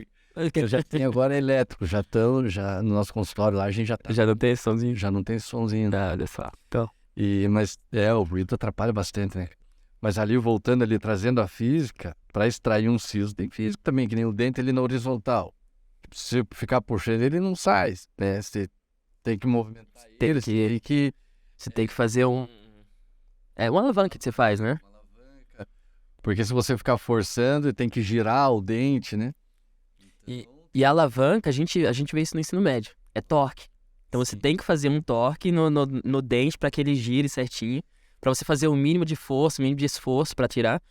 Já tem agora elétrico, já no nosso consultório lá, a gente já tá. Já não tem sonzinho? Já não tem sonzinho. Ah, olha só. Então. Mas o ruído atrapalha bastante, né? Mas ali, voltando ali, trazendo a física, pra extrair um siso, tem físico também, que nem o dente ali na horizontal. se ficar puxando, ele não sai, né? Você tem que movimentar ele, Você tem que fazer uma alavanca que você faz, né? uma alavanca. Porque se você ficar forçando, tem que girar o dente, né? E a alavanca, a gente vê isso no ensino médio. É torque. Então você tem que fazer um torque no dente para que ele gire certinho. Para você fazer o mínimo de força, o mínimo de esforço para tirar.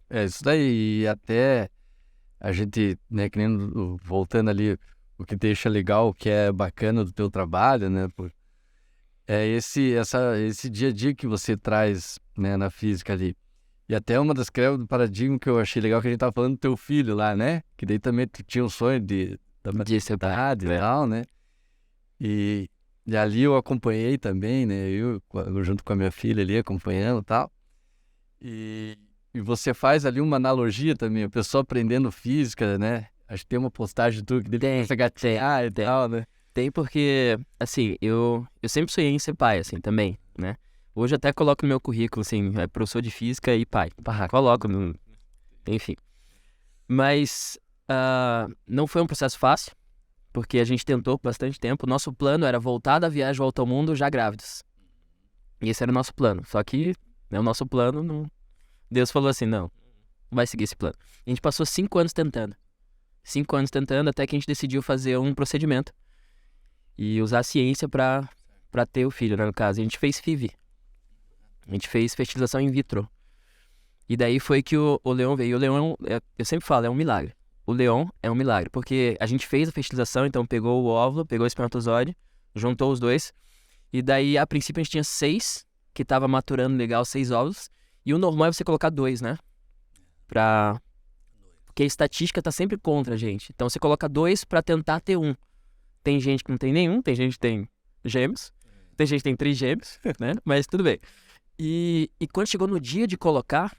É isso daí. E até a gente, né, que nem voltando ali, o que deixa legal, o que é bacana do teu trabalho, né? É esse dia a dia que você traz, né, na física ali. E até uma das quebras do paradigma que eu achei legal, que a gente tava falando do teu filho lá, né? Que daí também tu tinha um sonho da maternidade e tal, né? E ali eu acompanhei também, né? Eu junto com a minha filha ali, acompanhando e tal. E você faz ali uma analogia também, o pessoal aprendendo física, né? Acho que tem uma postagem tua que dele começa a gatear e tal, né? Tem porque, assim, eu sempre sonhei em ser pai, assim, também, né? Hoje até coloco no meu currículo, assim, professor de física e pai. Coloco, enfim. Mas não foi um processo fácil, porque a gente tentou por bastante tempo. O nosso plano era voltar da viagem ao Alto Mundo já grávidos. E esse era o nosso plano. Só que, né, o nosso plano, não... Deus falou assim, não vai seguir esse plano. A gente passou 5 anos tentando. 5 anos tentando até que a gente decidiu fazer um procedimento. E usar a ciência pra ter o filho, né, no caso. A gente fez FIV. A gente fez fertilização in vitro. E daí foi que o Leon veio. E o Leon, eu sempre falo, é um milagre. O Leon é um milagre, porque a gente fez a fertilização, então pegou o óvulo, pegou o espermatozoide, juntou os dois. E daí, a princípio, a gente tinha 6, que tava maturando legal, 6 óvulos. E o normal é você colocar 2, né? Porque a estatística tá sempre contra a gente. Então, você coloca 2 pra tentar ter 1. Tem gente que não tem nenhum, tem gente que tem gêmeos, tem gente que tem 3 gêmeos, né? Mas tudo bem. E quando chegou no dia de colocar,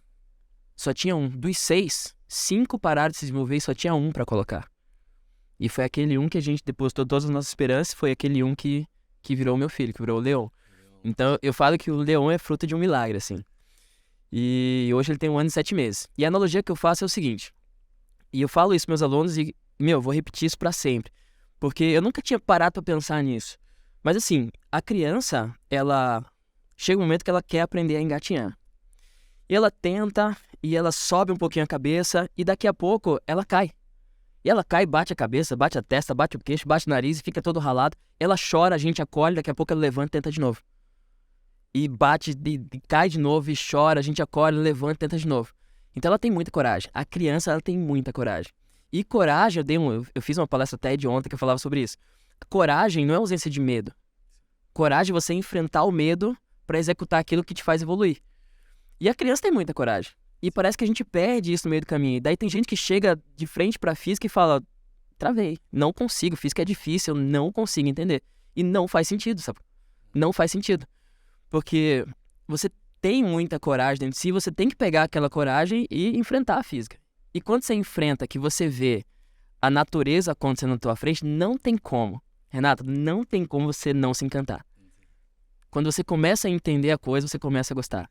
só tinha 1. Dos 6, 5 pararam de se desenvolver e só tinha 1 pra colocar. E foi aquele 1 que a gente depositou todas as nossas esperanças, foi aquele 1 que virou o meu filho, que virou o Leon. Então, eu falo que o Leon é fruto de um milagre, assim. E hoje ele tem 1 ano e 7 meses. E a analogia que eu faço é o seguinte, e eu falo isso para meus alunos e, eu vou repetir isso pra sempre. Porque eu nunca tinha parado pra pensar nisso. Mas assim, a criança, ela... Chega um momento que ela quer aprender a engatinhar. E ela tenta, e ela sobe um pouquinho a cabeça, e daqui a pouco ela cai. E ela cai, bate a cabeça, bate a testa, bate o queixo, bate o nariz e fica todo ralado. Ela chora, a gente acolhe, daqui a pouco ela levanta e tenta de novo. E bate, e cai de novo, e chora, a gente acolhe, levanta e tenta de novo. Então ela tem muita coragem. A criança, ela tem muita coragem. E coragem, eu fiz uma palestra TED ontem que eu falava sobre isso. Coragem não é ausência de medo. Coragem é você enfrentar o medo para executar aquilo que te faz evoluir. E a criança tem muita coragem. E parece que a gente perde isso no meio do caminho. E daí tem gente que chega de frente pra física e fala, travei, não consigo, física é difícil, eu não consigo entender. E não faz sentido, sabe? Não faz sentido. Porque você tem muita coragem dentro de si, você tem que pegar aquela coragem e enfrentar a física. E quando você enfrenta, que você vê a natureza acontecendo na tua frente, não tem como. Renato, não tem como você não se encantar. Quando você começa a entender a coisa, você começa a gostar.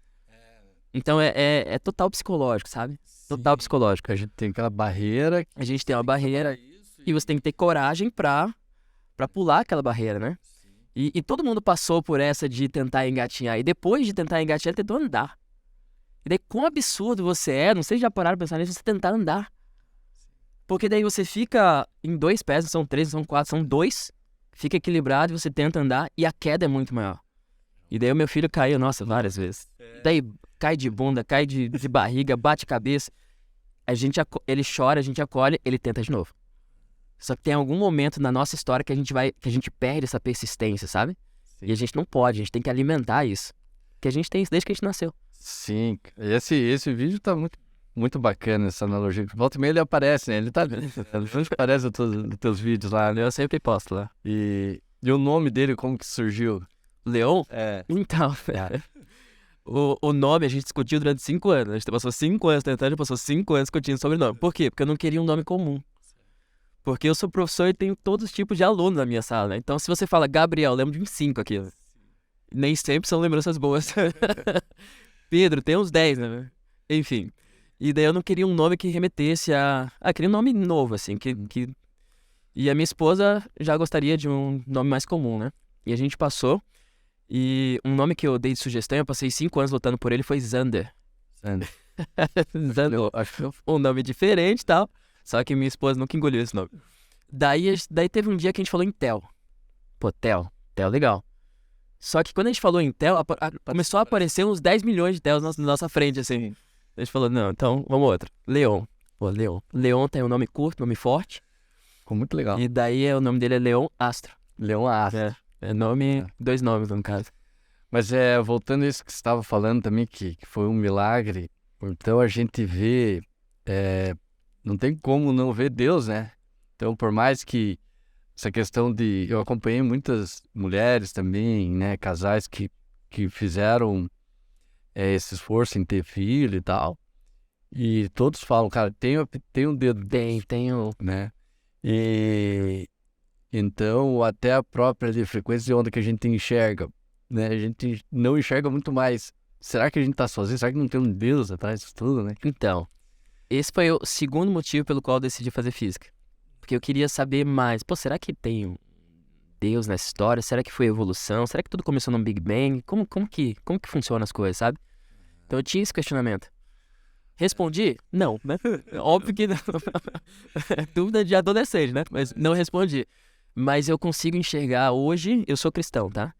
Então é total psicológico, sabe? Total psicológico. A gente tem aquela barreira. A gente tem uma barreira e você tem que ter coragem pra pular aquela barreira, né? E todo mundo passou por essa de tentar engatinhar. E depois de tentar engatinhar, ele tentou andar. E daí, quão absurdo você é, não sei se já pararam pra pensar nisso, você tentar andar. Porque daí você fica em 2 pés, não são 3, não são 4, são 2. Fica equilibrado e você tenta andar e a queda é muito maior. E daí o meu filho caiu, nossa, várias vezes. Daí cai de bunda, cai de barriga, bate cabeça. Ele chora, a gente acolhe, ele tenta de novo. Só que tem algum momento na nossa história que a gente perde essa persistência, sabe? Sim. E a gente não pode, a gente tem que alimentar isso. Que a gente tem isso desde que a gente nasceu. Sim, esse vídeo tá muito, muito bacana, essa analogia. Volta e meia ele aparece, né? Ele aparece nos teus vídeos lá, né? Eu sempre posto lá. E o nome dele, como que surgiu? Leon? É. Então, o nome a gente discutiu durante 5 anos. A gente passou 5 anos tentando, passou 5 anos discutindo sobre o nome. Por quê? Porque eu não queria um nome comum. Porque eu sou professor e tenho todos os tipos de alunos na minha sala, né? Então, se você fala Gabriel, eu lembro de uns 5 aqui. Nem sempre são lembranças boas. Pedro, tem uns 10, né? Enfim. E daí eu não queria um nome que remetesse a... queria um nome novo, assim, que E a minha esposa já gostaria de um nome mais comum, né? E a gente passou, e um nome que eu dei de sugestão, eu passei 5 anos lutando por ele, foi Xander. Sander. Xander, um nome diferente e tal, só que minha esposa nunca engoliu esse nome. Daí teve um dia que a gente falou em Theo. Pô, Theo legal. Só que quando a gente falou em Theo, começou a aparecer uns 10 milhões de Theos na nossa frente, assim. A gente falou, não, então vamos outro. Leon. Pô, Leon. Leon tem um nome curto, nome forte. Ficou muito legal. E daí o nome dele é Leon Astro. Leon Astro. É nome, 2 nomes no caso. Mas voltando a isso que você estava falando também, que foi um milagre, então a gente vê, não tem como não ver Deus, né? Então, por mais que essa questão de... Eu acompanhei muitas mulheres também, né? Casais que fizeram esse esforço em ter filho e tal. E todos falam, cara, tem um dedo. Tem Né? E então, até a própria frequência de onda que a gente enxerga, né? A gente não enxerga muito mais. Será que a gente tá sozinho? Será que não tem um Deus atrás disso tudo, né? Então, esse foi o segundo motivo pelo qual eu decidi fazer física. Porque eu queria saber mais. Pô, será que tem um Deus nessa história? Será que foi evolução? Será que tudo começou no Big Bang? Como que funcionam as coisas, sabe? Então eu tinha esse questionamento. Respondi? Não, né? Óbvio que não. Dúvida de adolescente, né? Mas não respondi. Mas eu consigo enxergar hoje, eu sou cristão, tá?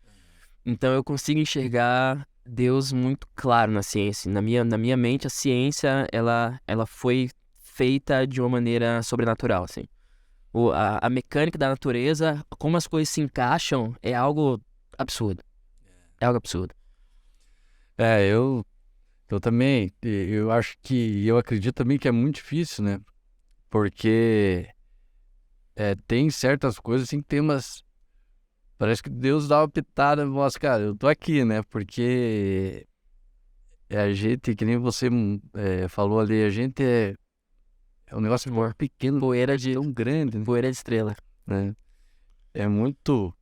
Então eu consigo enxergar Deus muito claro na ciência. Na minha mente, a ciência, ela foi feita de uma maneira sobrenatural, assim. A mecânica da natureza, como as coisas se encaixam, é algo absurdo. É algo absurdo. Eu também, eu acredito também que é muito difícil, né? Porque tem certas coisas assim que tem umas... Parece que Deus dá uma pitada, nossa, cara, eu tô aqui, né? Porque a gente, que nem você falou ali, a gente é um negócio muito pequeno, tão grande, né? Poeira de estrela. Né? É muito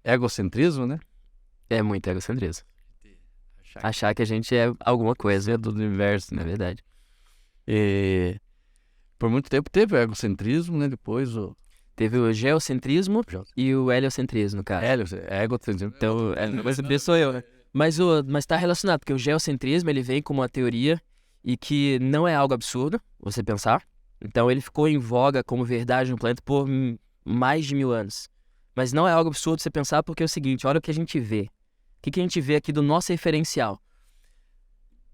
egocentrismo, né? É muito egocentrismo. Achar que a gente é alguma coisa Do universo, na né? verdade. E por muito tempo teve o egocentrismo, né? Depois Teve o geocentrismo e o heliocentrismo, cara. egocentrismo. Então, esse sou eu, né? Mas tá relacionado, porque o geocentrismo, ele vem como uma teoria e que não é algo absurdo, você pensar. Então, ele ficou em voga como verdade no planeta por mais de 1000 anos. Mas não é algo absurdo você pensar, porque é o seguinte, olha o que a gente vê. O que a gente vê aqui do nosso referencial?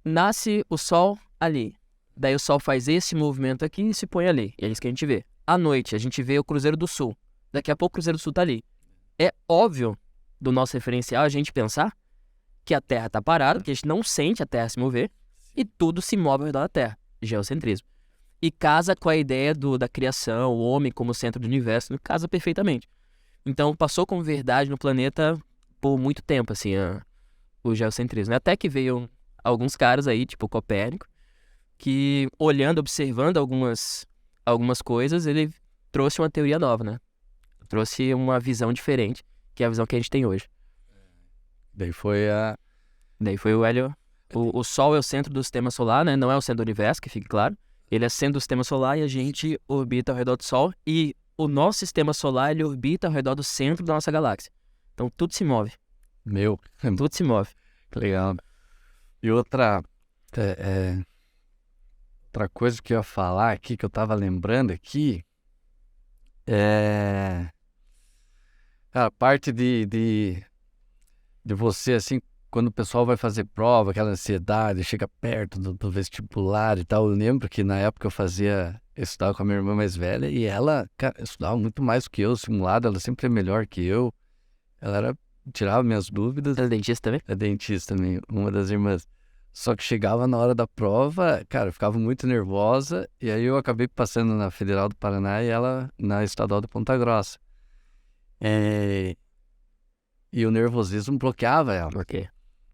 Nasce o Sol ali. Daí o Sol faz esse movimento aqui e se põe ali. E é isso que a gente vê. À noite, a gente vê o Cruzeiro do Sul. Daqui a pouco o Cruzeiro do Sul tá ali. É óbvio, do nosso referencial, a gente pensar que a Terra tá parada, porque a gente não sente a Terra se mover, e tudo se move ao redor da Terra. Geocentrismo. E casa com a ideia da criação, o homem como centro do universo, casa perfeitamente. Então, passou como verdade no planeta por muito tempo, assim, o geocentrismo. Até que veio alguns caras aí, tipo Copérnico, que olhando, observando algumas coisas, ele trouxe uma teoria nova, né? Trouxe uma visão diferente, que é a visão que a gente tem hoje. Daí foi o Hélio. O Sol é o centro do sistema solar, né? Não é o centro do universo, que fique claro. Ele é centro do sistema solar e a gente orbita ao redor do Sol. E o nosso sistema solar, ele orbita ao redor do centro da nossa galáxia. Então tudo se move. Tudo se move. Que legal. E outra coisa que eu ia falar aqui, que eu tava lembrando aqui, a parte de você, assim, quando o pessoal vai fazer prova, aquela ansiedade, chega perto do vestibular e tal. Eu lembro que na época eu estudava com a minha irmã mais velha e ela, cara, estudava muito mais do que eu, simulado, ela sempre é melhor que eu. Ela tirava minhas dúvidas. Ela é dentista também? É dentista também, uma das irmãs. Só que chegava na hora da prova, cara, eu ficava muito nervosa, e aí eu acabei passando na Federal do Paraná e ela na Estadual de Ponta Grossa. E o nervosismo bloqueava ela. Por quê?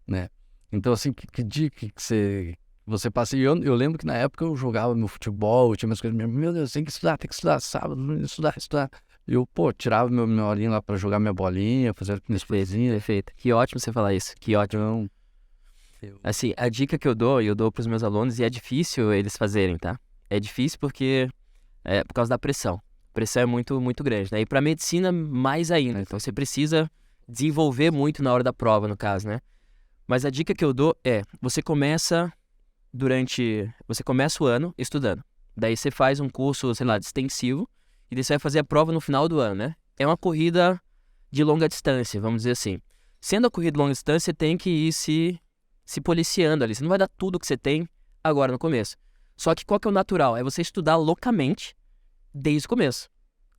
Né? Então, assim, que dica que você passa? E eu lembro que na época eu jogava meu futebol, tinha umas coisas, meu Deus, tem que estudar, sábado, estudar. E eu, tirava minha horinha lá pra jogar minha bolinha, fazer minhas coisinhas. Perfeito. Que ótimo você falar isso, que ótimo. Assim, a dica que eu dou pros meus alunos, e é difícil eles fazerem, tá? É difícil porque por causa da pressão. pressão é muito, muito grande, né? E para medicina, mais ainda. Então, você precisa desenvolver muito na hora da prova, no caso, né? Mas a dica que eu dou é, você começa o ano estudando. Daí você faz um curso, sei lá, de extensivo, e daí você vai fazer a prova no final do ano, né? É uma corrida de longa distância, vamos dizer assim. Sendo a corrida de longa distância, você tem que ir se policiando ali. Você não vai dar tudo que você tem agora no começo. Só que qual que é o natural? É você estudar loucamente desde o começo.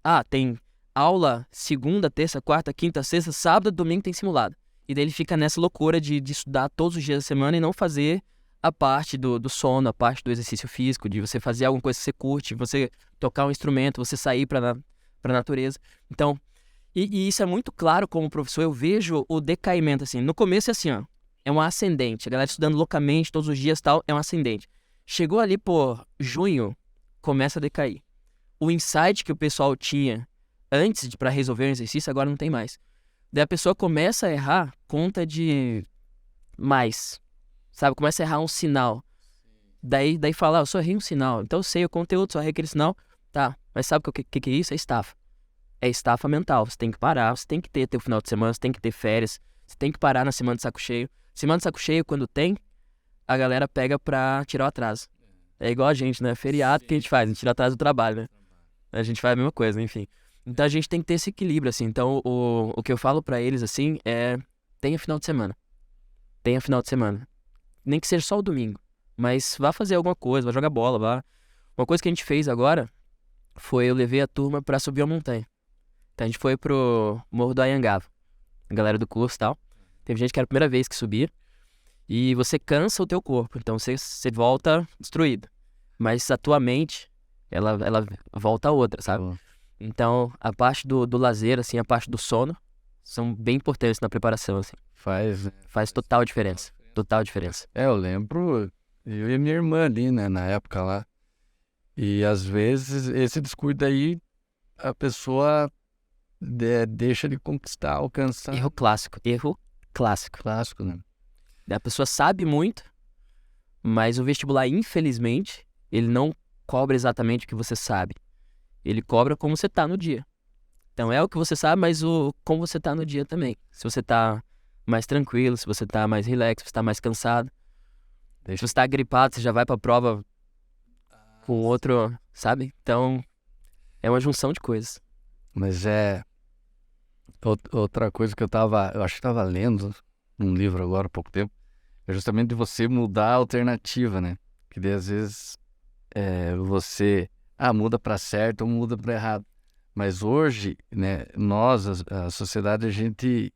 Ah, tem aula segunda, terça, quarta, quinta, sexta, sábado, domingo tem simulado. E daí ele fica nessa loucura de estudar todos os dias da semana e não fazer a parte do sono, a parte do exercício físico, de você fazer alguma coisa que você curte, você tocar um instrumento, você sair pra natureza. Então, e isso é muito claro como professor, eu vejo o decaimento, assim. No começo é assim, ó, é um ascendente. A galera estudando loucamente todos os dias e tal, é um ascendente. Chegou ali por junho, começa a decair. O insight que o pessoal tinha antes para resolver um exercício, agora não tem mais. Daí a pessoa começa a errar conta de mais, sabe? Começa a errar um sinal. Daí fala, eu só errei um sinal. Então eu sei o conteúdo, só errei aquele sinal. Tá, mas sabe o que é isso? É estafa. É estafa mental. Você tem que parar, você tem que ter teu final de semana, você tem que ter férias, você tem que parar na semana de saco cheio. Semana de saco cheio, quando tem, a galera pega pra tirar o atraso. É igual a gente, né? Feriado que a gente faz, a gente tira atraso do trabalho, né? A gente faz a mesma coisa, enfim. Então a gente tem que ter esse equilíbrio, assim. Então o que eu falo pra eles, assim, é tenha final de semana. Tenha final de semana. Nem que seja só o domingo. Mas vá fazer alguma coisa, vá jogar bola, vá. Uma coisa que a gente fez agora foi eu levei a turma pra subir a montanha. Então a gente foi pro Morro do Anhangaba. A galera do curso e tal. Teve gente que era a primeira vez que subia. E você cansa o teu corpo. Então você volta destruído. Mas a tua mente, ela volta a outra, sabe? Então a parte do lazer, assim, a parte do sono, são bem importantes na preparação, assim. Faz total diferença. Total diferença. Eu lembro, eu e minha irmã ali, né, na época lá. E às vezes esse descuido aí, a pessoa deixa de conquistar, alcançar. Erro clássico. Clássico, né? A pessoa sabe muito, mas o vestibular, infelizmente, ele não cobra exatamente o que você sabe. Ele cobra como você tá no dia. Então é o que você sabe, mas como você tá no dia também. Se você tá mais tranquilo, se você tá mais relax, se você tá mais cansado. Se você tá gripado, você já vai pra prova com outro, sabe? Então é uma junção de coisas. Mas outra coisa que eu acho que tava lendo num livro agora há pouco tempo, é justamente de você mudar a alternativa, né? Que daí às vezes você muda para certo ou muda para errado. Mas hoje, né, nós, a sociedade, a gente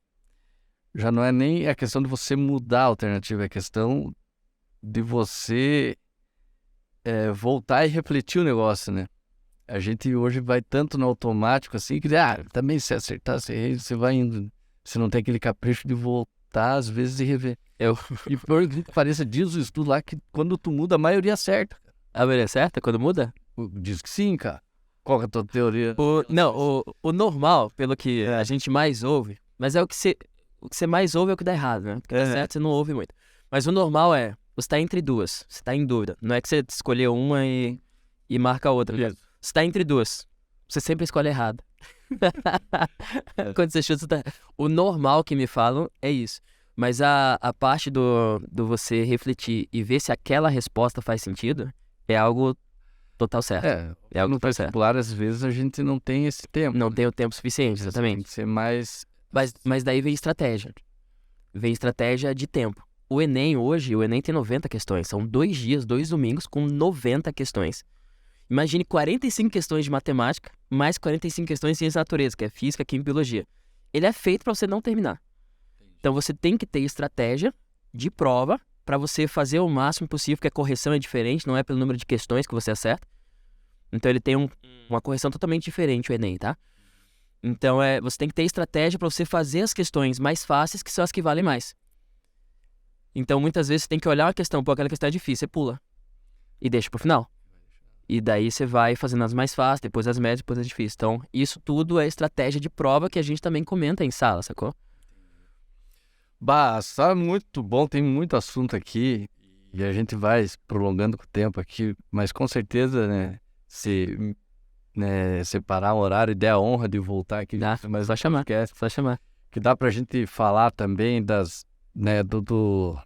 já não é nem a questão de você mudar a alternativa, é a questão de você voltar e refletir o negócio, né? A gente hoje vai tanto no automático assim que também se acertar, se errar, você vai indo. Você não tem aquele capricho de voltar às vezes e rever. E por que pareça, diz o estudo lá que quando tu muda, a maioria acerta. A maioria acerta quando muda? Diz que sim, cara. Qual que é a tua teoria? O normal, pelo que a gente mais ouve, mas o que você mais ouve é o que dá errado, né? O que dá certo você não ouve muito. Mas o normal é, você tá entre duas, você tá em dúvida. Não é que você escolheu uma e marca a outra. Você tá entre duas, você sempre escolhe errado. Quando você chuta, o normal que me falam é isso. Mas a parte do você refletir e ver se aquela resposta faz sentido é algo total certo. É algo no particular, às vezes a gente não tem esse tempo. Não tem o tempo suficiente, exatamente. Tem que ser mais... Mas daí vem estratégia. Vem estratégia de tempo. O Enem tem 90 questões. São 2 dias, 2 domingos com 90 questões. Imagine 45 questões de matemática, mais 45 questões de ciência da natureza, que é física, química e biologia. Ele é feito para você não terminar. Então você tem que ter estratégia de prova para você fazer o máximo possível, porque a correção é diferente, não é pelo número de questões que você acerta. Então ele tem uma correção totalmente diferente, o Enem, tá? Então você tem que ter estratégia para você fazer as questões mais fáceis, que são as que valem mais. Então muitas vezes você tem que olhar uma questão, aquela questão é difícil, você pula e deixa pro final. E daí você vai fazendo as mais fáceis, depois as médias, depois as difíceis. Então isso tudo é estratégia de prova que a gente também comenta em sala, sacou? Tá muito bom, tem muito assunto aqui e a gente vai prolongando com o tempo aqui, mas com certeza, né, se né, separar um horário e der a honra de voltar aqui. Dá, Mas só chamar, esquece. só chamar. Que dá pra gente falar também né, do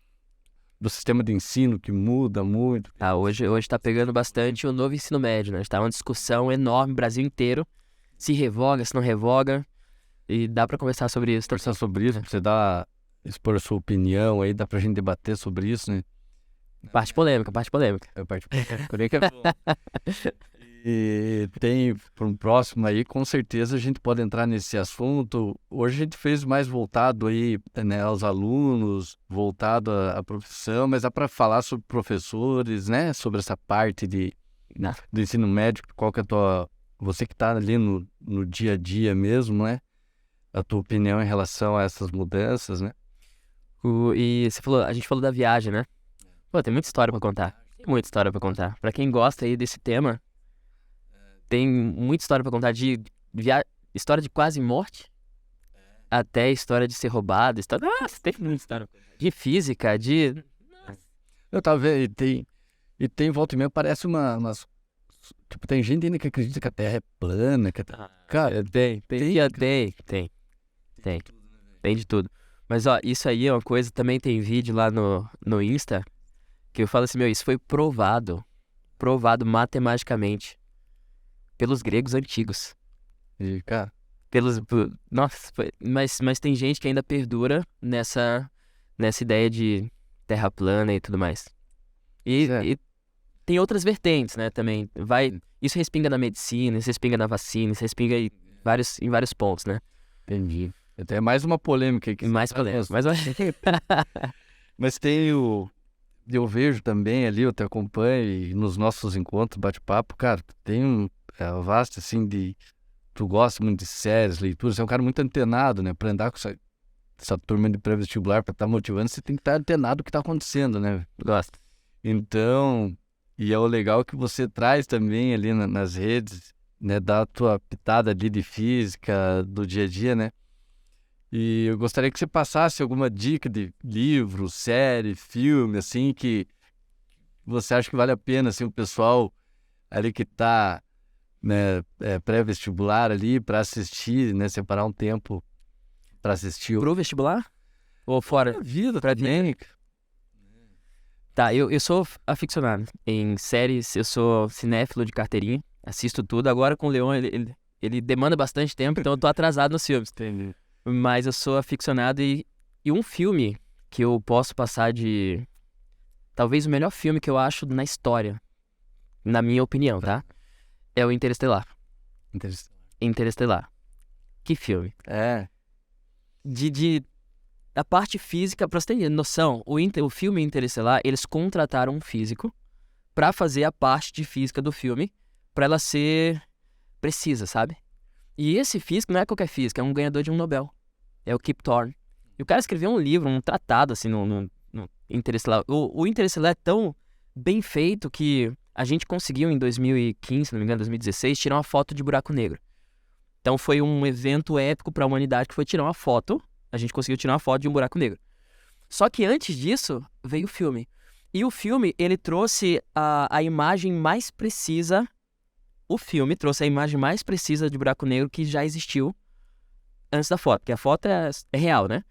sistema de ensino que muda muito. Hoje tá pegando bastante o novo ensino médio, né? Está uma discussão enorme no Brasil inteiro. Se revoga, se não revoga. E dá pra conversar sobre isso. Conversar sobre isso, você expor a sua opinião aí, dá pra gente debater sobre isso, né? Parte polêmica. É parte polêmica, é bom. E tem para um próximo aí, com certeza a gente pode entrar nesse assunto. Hoje a gente fez mais voltado aí, né, aos alunos, voltado à profissão, mas dá para falar sobre professores, né, sobre essa parte do ensino médio, qual que é você que está ali no dia a dia mesmo, né, a tua opinião em relação a essas mudanças, né? E a gente falou da viagem, né? Pô, tem muita história pra contar. Pra quem gosta aí desse tema, tem muita história pra contar, história de quase morte, até história de ser roubado, Nossa, tem muita história. De física, Eu tava vendo, e tem volta e meia, parece umas... Tipo, tem gente ainda que acredita que a Terra é plana, Cara, tem de tudo. Mas, ó, isso aí é uma coisa, também tem vídeo lá no Insta, que eu falo assim, isso foi provado matematicamente pelos gregos antigos. E, cara... Nossa, mas tem gente que ainda perdura nessa ideia de terra plana e tudo mais. E tem outras vertentes, né, também. Isso respinga na medicina, isso respinga na vacina, isso respinga em vários pontos, né? Entendi. Até mais uma polêmica aqui. Mais polêmica. Mas tem eu vejo também ali, eu te acompanho e nos nossos encontros, bate-papo, cara, tem vasto, assim, tu gosta muito de séries, leituras, você é um cara muito antenado, né, pra andar com essa turma de pré-vestibular, pra estar motivando, você tem que estar antenado do que tá acontecendo, né? Gosto. Então, e é o legal que você traz também ali nas redes, né, da tua pitada ali de física, do dia a dia, né? E eu gostaria que você passasse alguma dica de livro, série, filme, assim, que você acha que vale a pena, assim, o pessoal ali que tá, né, pré-vestibular ali para assistir, né, separar um tempo para assistir. Pro vestibular? Ou fora? Vida, pra vida. Tá, eu sou aficionado em séries, eu sou cinéfilo de carteirinha, assisto tudo. Agora com o Leon, ele demanda bastante tempo, então eu tô atrasado nos filmes. Entendi. Mas eu sou aficionado e um filme que eu posso passar de... Talvez o melhor filme que eu acho na história, na minha opinião, tá? É o Interestelar. Interestelar. Que filme. Da parte física, pra você ter noção, o filme Interestelar, eles contrataram um físico pra fazer a parte de física do filme, pra ela ser precisa, sabe? E esse físico não é qualquer físico, é um ganhador de um Nobel. É o Kip Thorne. E o cara escreveu um livro, um tratado, assim, no Interestelar. O Interestelar é tão bem feito que a gente conseguiu, em 2015, se não me engano, 2016, tirar uma foto de buraco negro. Então foi um evento épico para a humanidade, que foi tirar uma foto. A gente conseguiu tirar uma foto de um buraco negro. Só que antes disso, veio o filme. E o filme, ele trouxe a imagem mais precisa... O filme trouxe a imagem mais precisa de buraco negro que já existiu antes da foto. Porque a foto é real, né?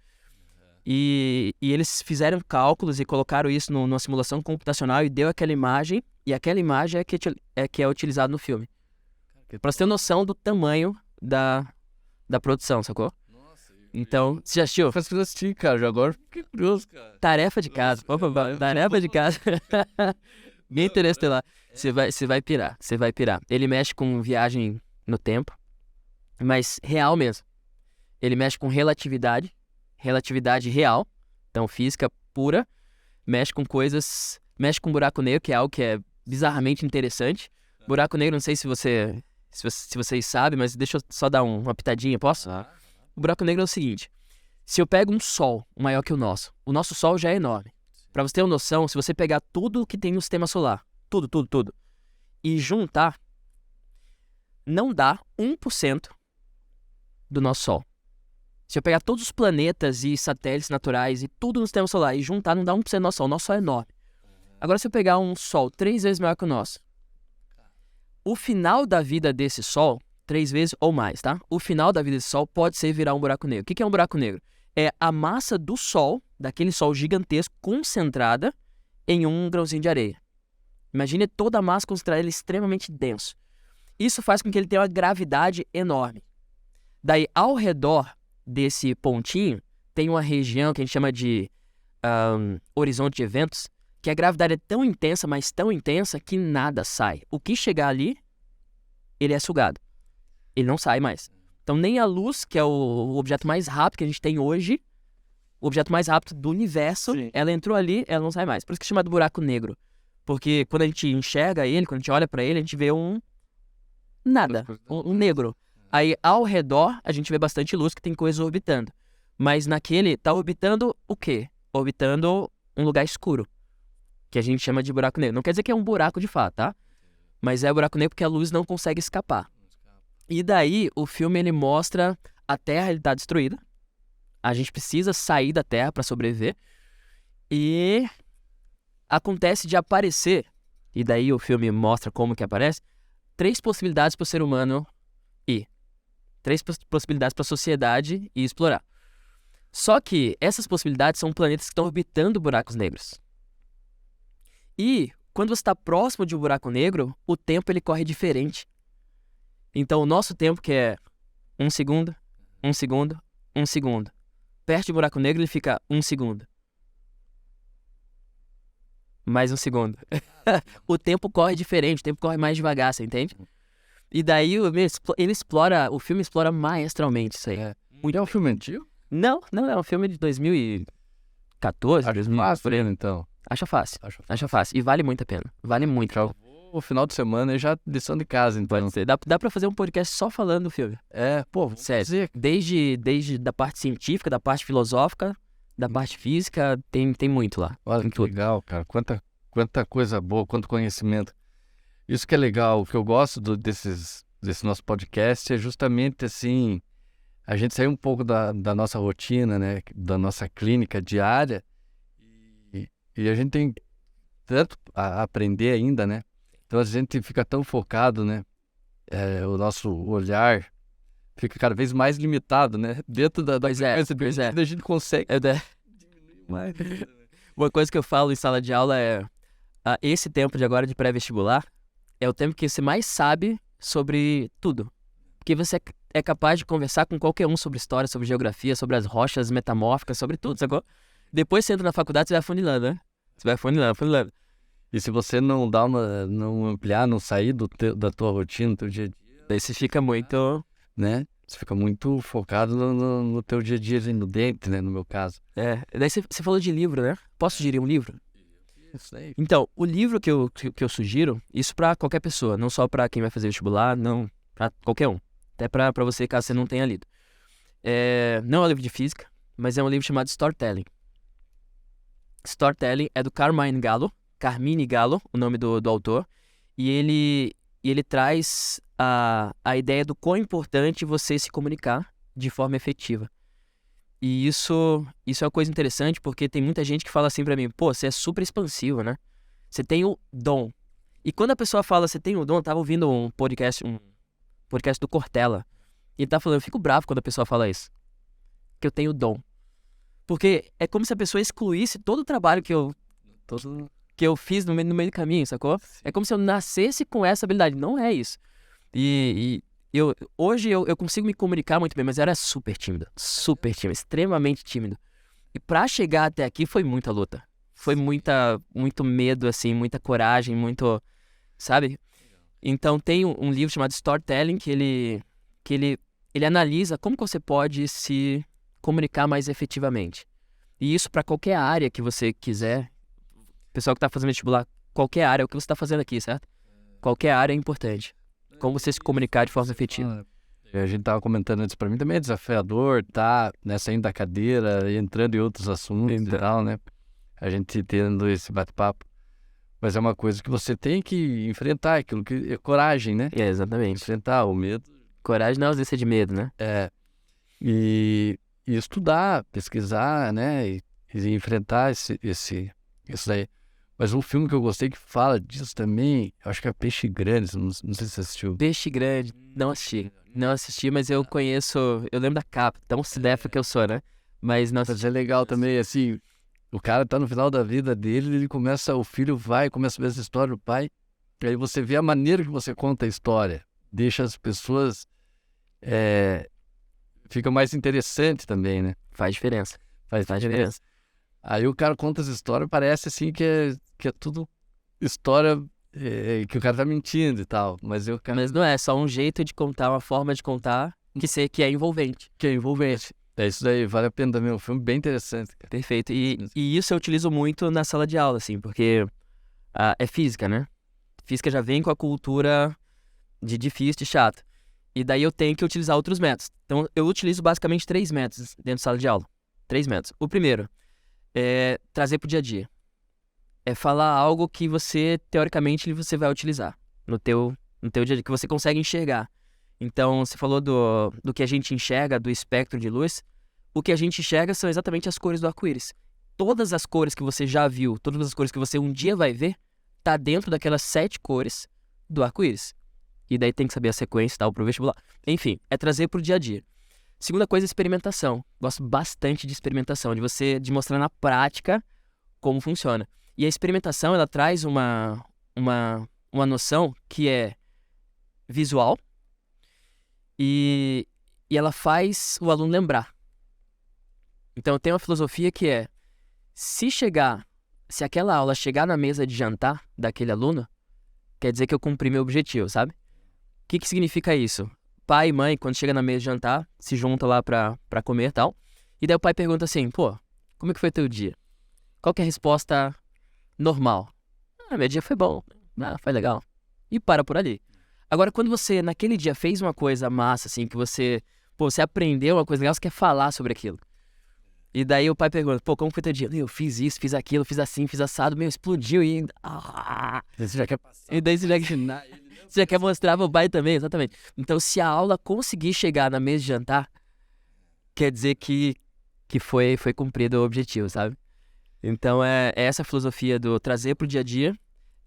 E eles fizeram cálculos e colocaram isso numa simulação computacional e deu aquela imagem. E aquela imagem é que é utilizada no filme. Pra você ter noção do tamanho da produção, sacou? Então, você já assistiu? Eu faço assistir, cara. Já agora fiquei curioso, cara. Tarefa de casa. Opa, tarefa de casa. Bem Interestelar. Você vai pirar. Ele mexe com viagem no tempo, mas real mesmo. Ele mexe com relatividade real, então física pura. Mexe com coisas... Mexe com buraco negro, que é algo que é bizarramente interessante. Buraco negro, não sei se vocês sabem, mas deixa eu só dar uma pitadinha, posso? O buraco negro é o seguinte: se eu pego um Sol maior que o nosso Sol já é enorme. Pra você ter uma noção, se você pegar tudo que tem no sistema solar, tudo, e juntar, não dá 1% do nosso Sol. Se eu pegar todos os planetas e satélites naturais e tudo no sistema solar e juntar, não dá 1% do nosso Sol. O nosso Sol é enorme. Agora, se eu pegar um Sol 3 vezes maior que o nosso, o final da vida desse Sol, 3 vezes ou mais, tá? O final da vida desse Sol pode ser virar um buraco negro. O que é um buraco negro? É a massa do Sol, daquele Sol gigantesco, concentrada em um grãozinho de areia. Imagine toda a massa concentrada, ele é extremamente denso. Isso faz com que ele tenha uma gravidade enorme. Daí, ao redor desse pontinho, tem uma região que a gente chama de horizonte de eventos, que a gravidade é tão intensa, mas tão intensa, que nada sai. O que chegar ali, ele é sugado. Ele não sai mais. Então, nem a luz, que é o objeto mais rápido que a gente tem hoje, o objeto mais rápido do universo, Sim. ela entrou ali, ela não sai mais. Por isso que é chamado buraco negro. Porque quando a gente enxerga ele, quando a gente olha pra ele, a gente vê nada, um negro. Aí, ao redor, a gente vê bastante luz, que tem coisa orbitando. Mas naquele, tá orbitando o quê? Orbitando um lugar escuro, que a gente chama de buraco negro. Não quer dizer que é um buraco de fato, tá? Mas é buraco negro porque a luz não consegue escapar. E daí, o filme, ele mostra a Terra, ele tá destruída. A gente precisa sair da Terra para sobreviver. E acontece de aparecer, e daí o filme mostra como que aparece, 3 possibilidades para o ser humano ir. 3 possibilidades para a sociedade ir explorar. Só que essas possibilidades são planetas que estão orbitando buracos negros. E quando você está próximo de um buraco negro, o tempo ele corre diferente. Então o nosso tempo, que é 1 segundo, 1 segundo, 1 segundo. Perto de um buraco negro ele fica 1 segundo. Mais 1 segundo. O tempo corre diferente, o tempo corre mais devagar, você entende? E daí o filme explora maestralmente isso aí. É um filme antigo? Não, é um filme de 2014, Acho 2000, fácil por aí. ele, então. Acha fácil. Acho Acha fácil. E vale muito a pena. Vale muito. Já vou o final de semana e já lição de casa, então. Pode ser. Dá pra fazer um podcast só falando do filme. Vou Sério. dizer. Desde da parte científica, da parte filosófica, da parte física, tem muito lá. Olha Tem que tudo. legal, cara. Quanta coisa boa, quanto conhecimento. Isso que é legal. O que eu gosto desse nosso podcast é justamente assim, a gente sair um pouco da nossa rotina, né? Da nossa clínica diária. E a gente tem tanto a aprender ainda, né? Então a gente fica tão focado, né? O nosso olhar fica cada vez mais limitado, né? Dentro da Pois é. a gente consegue diminuir mais. Uma coisa que eu falo em sala de aula é esse tempo de agora de pré-vestibular é o tempo que você mais sabe sobre tudo. Porque você é capaz de conversar com qualquer um sobre história, sobre geografia, sobre as rochas metamórficas, sobre tudo, sacou? Depois você entra na faculdade, você vai afunilando, né? Você vai afunilando. E se você não não ampliar, não sair da tua rotina, do teu dia a dia, Daí você fica muito... né? Você fica muito focado no teu dia a dia, no dente, né? No meu caso. Daí você falou de livro, né? Posso sugerir um livro? Isso aí. Então, o livro que eu sugiro, isso pra qualquer pessoa, não só pra quem vai fazer vestibular, não, pra qualquer um. Até pra você, caso você não tenha lido. Não é um livro de física, mas é um livro chamado Storytelling. Storytelling é do Carmine Gallo, o nome do autor, e ele traz a ideia do quão importante você se comunicar de forma efetiva. E isso é uma coisa interessante, porque tem muita gente que fala assim pra mim, pô, você é super expansivo, né? Você tem o dom. E quando a pessoa fala, você tem o dom, eu tava ouvindo um podcast do Cortella, e ele tá falando, eu fico bravo quando a pessoa fala isso, que eu tenho o dom. Porque é como se a pessoa excluísse todo o trabalho que eu fiz no meio do caminho, sacou? É como se eu nascesse com essa habilidade. Não é isso. Hoje eu consigo me comunicar muito bem, mas eu era super tímido, extremamente tímido. E pra chegar até aqui foi muita luta. Foi muito medo, assim, muita coragem, muito, sabe? Então tem um livro chamado Storytelling que ele analisa como que você pode se comunicar mais efetivamente. E isso pra qualquer área que você quiser. Pessoal que tá fazendo vestibular, qualquer área, é o que você tá fazendo aqui, certo? Qualquer área é importante. Como você se comunicar de forma efetiva. A gente tava comentando antes, pra mim também é desafiador, né, saindo da cadeira e entrando em outros assuntos e tal, né? A gente tendo esse bate-papo. Mas é uma coisa que você tem que enfrentar, aquilo que é coragem, né? Exatamente. Enfrentar o medo. Coragem não é ausência de medo, né? E estudar, pesquisar, né? E enfrentar isso daí. Mas um filme que eu gostei que fala disso também, eu acho que é Peixe Grande, não sei se você assistiu. Peixe Grande, não assisti, mas eu conheço, eu lembro da capa, tão cinéfilo que eu sou, né? Mas não Mas assisti. é legal também, assim, o cara tá no final da vida dele, o filho começa a ver essa história do pai, e aí você vê a maneira que você conta a história, deixa as pessoas, fica mais interessante também, né? Faz diferença. Faz diferença. Aí o cara conta as histórias, parece assim que é tudo história que o cara tá mentindo e tal, mas Mas não é, só um jeito de contar, uma forma de contar que é envolvente. que é envolvente. É isso daí, vale a pena também, é um filme bem interessante, cara. Perfeito. E isso eu utilizo muito na sala de aula, assim, porque é física, né? Física já vem com a cultura de difícil, de chato. E daí eu tenho que utilizar outros métodos. Então eu utilizo basicamente 3 métodos dentro da sala de aula. 3 métodos. O primeiro é trazer pro dia a dia. É falar algo que você, teoricamente, você vai utilizar no teu dia a dia, que você consegue enxergar. Então, você falou do que a gente enxerga, do espectro de luz. O que a gente enxerga são exatamente as cores do arco-íris. Todas as cores que você já viu, todas as cores que você um dia vai ver, tá dentro daquelas 7 cores do arco-íris. E daí tem que saber a sequência e tal pro vestibular. Enfim, é trazer pro dia a dia. Segunda coisa, experimentação. Gosto bastante de experimentação, de mostrar na prática como funciona. E a experimentação, ela traz uma noção que é visual e ela faz o aluno lembrar. Então, tem uma filosofia que é, se aquela aula chegar na mesa de jantar daquele aluno, quer dizer que eu cumpri meu objetivo, sabe? O que significa isso? Pai e mãe, quando chega na mesa de jantar, se juntam lá pra comer e tal, e daí o pai pergunta assim, pô, como é que foi teu dia? Qual que é a resposta normal? Meu dia foi bom, foi legal. E para por ali. Agora, quando você, naquele dia, fez uma coisa massa, assim, que você aprendeu uma coisa legal, você quer falar sobre aquilo. E daí o pai pergunta, pô, como foi teu dia? Eu fiz isso, fiz aquilo, fiz assim, fiz assado, explodiu e... Você já quer passar. E daí você já quer mostrar pro pai também, exatamente. Então, se a aula conseguir chegar na mesa de jantar, quer dizer que foi cumprido o objetivo, sabe? Então, é essa filosofia do trazer pro dia a dia,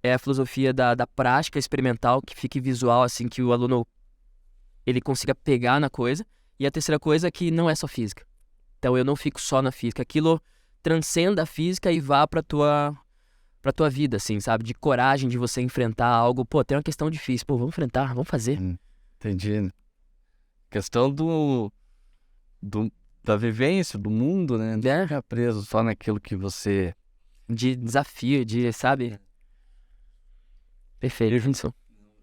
é a filosofia da prática experimental, que fique visual, assim, que o aluno ele consiga pegar na coisa. E a terceira coisa é que não é só física. Então, eu não fico só na física. Aquilo transcenda a física e vá pra tua vida, assim, sabe? De coragem de você enfrentar algo. Pô, tem uma questão difícil. Pô, vamos enfrentar, vamos fazer. Entendi. Questão da vivência, do mundo, né? Não ficar preso só naquilo que você... De desafio, sabe? Perfeito, Junção.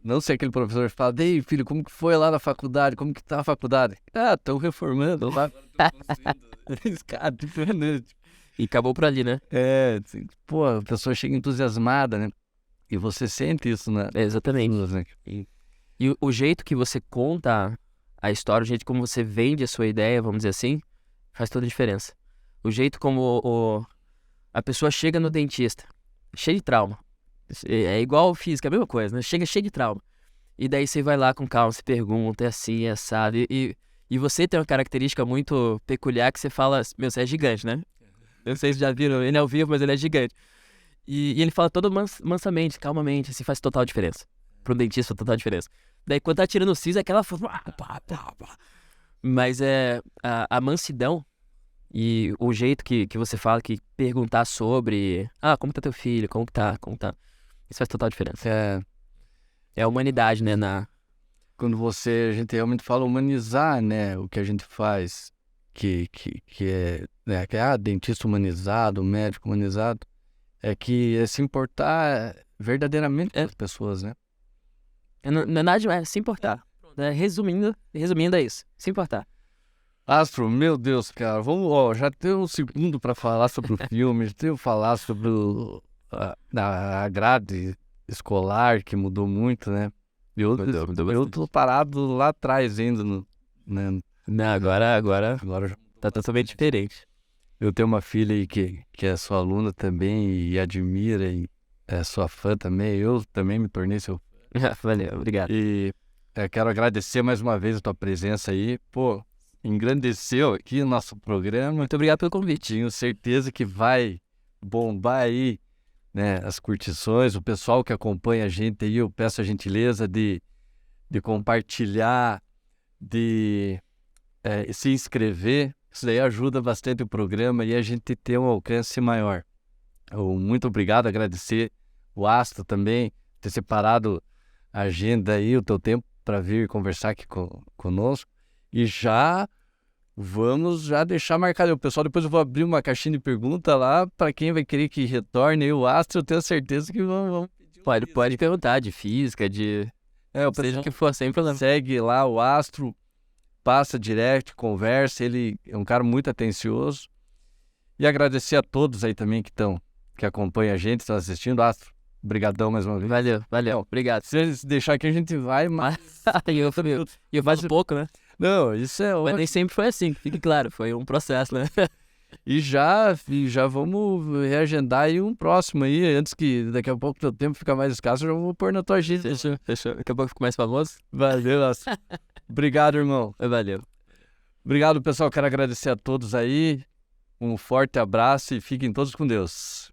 Não ser aquele professor que fala, ei, filho, como que foi lá na faculdade? Como que tá a faculdade? Estão reformando lá. E acabou por ali, né? Assim, pô, a pessoa chega entusiasmada, né? E você sente isso, né? Exatamente. Né? E o jeito que você conta a história, o jeito como você vende a sua ideia, vamos dizer assim, faz toda a diferença. O jeito como a pessoa chega no dentista, cheio de trauma. É igual física, é a mesma coisa, né? Chega cheio de trauma. E daí você vai lá com calma, se pergunta, é assim, é assado. E você tem uma característica muito peculiar que você fala, meu, você é gigante, né? Eu não sei se já viram, ele é ao vivo, mas ele é gigante. E ele fala todo mansamente, calmamente, assim, faz total diferença. Para um dentista faz total diferença. Daí quando tá tirando o siso, é aquela... Mas a mansidão e o jeito que você fala, que perguntar sobre... como tá teu filho, como tá... Isso faz total diferença. É a humanidade, né? Quando a gente realmente fala humanizar, né? O que a gente faz, que é dentista humanizado, médico humanizado, é que é se importar verdadeiramente com as pessoas, né? Não é nada, é se importar. Resumindo, é isso. Se importar. Astro, meu Deus, cara, vamos, já tem um segundo para falar sobre o filme, já tenho que falar sobre a grade escolar que mudou muito, né? Eu tô parado lá atrás ainda, né? Não, agora já tá totalmente diferente. Eu tenho uma filha aí que é sua aluna também e admira e é sua fã também. Eu também me tornei seu fã. Valeu, obrigado. E quero agradecer mais uma vez a tua presença aí. Pô, engrandeceu aqui o nosso programa. Muito obrigado pelo convite. Tenho certeza que vai bombar aí né, as curtições, o pessoal que acompanha a gente aí, eu peço a gentileza de compartilhar, de se inscrever. Isso daí ajuda bastante o programa e a gente ter um alcance maior. Muito obrigado, agradecer o Astro também, ter separado a agenda aí, o teu tempo para vir conversar aqui conosco. E vamos deixar marcado. O pessoal, depois eu vou abrir uma caixinha de pergunta lá para quem vai querer que retorne aí o Astro. Eu tenho certeza que vão pedir Pode perguntar de física, seja o que for, sem problema. Segue lá o Astro, passa direct, conversa. Ele é um cara muito atencioso. E agradecer a todos aí também que acompanham a gente, estão assistindo. Astro, brigadão mais uma vez. Valeu, obrigado. Se deixar aqui a gente vai, mas... eu faço pouco, né? Não, isso é Mas ótimo. nem sempre foi assim, fique claro, foi um processo, né? E já vamos reagendar aí um próximo aí, antes que daqui a pouco o teu tempo fica mais escasso, eu já vou pôr na tua agenda. Fechou. Daqui a pouco eu fico mais famoso. Valeu, Astro. Obrigado, irmão. Valeu. Obrigado, pessoal. Quero agradecer a todos aí. Um forte abraço e fiquem todos com Deus.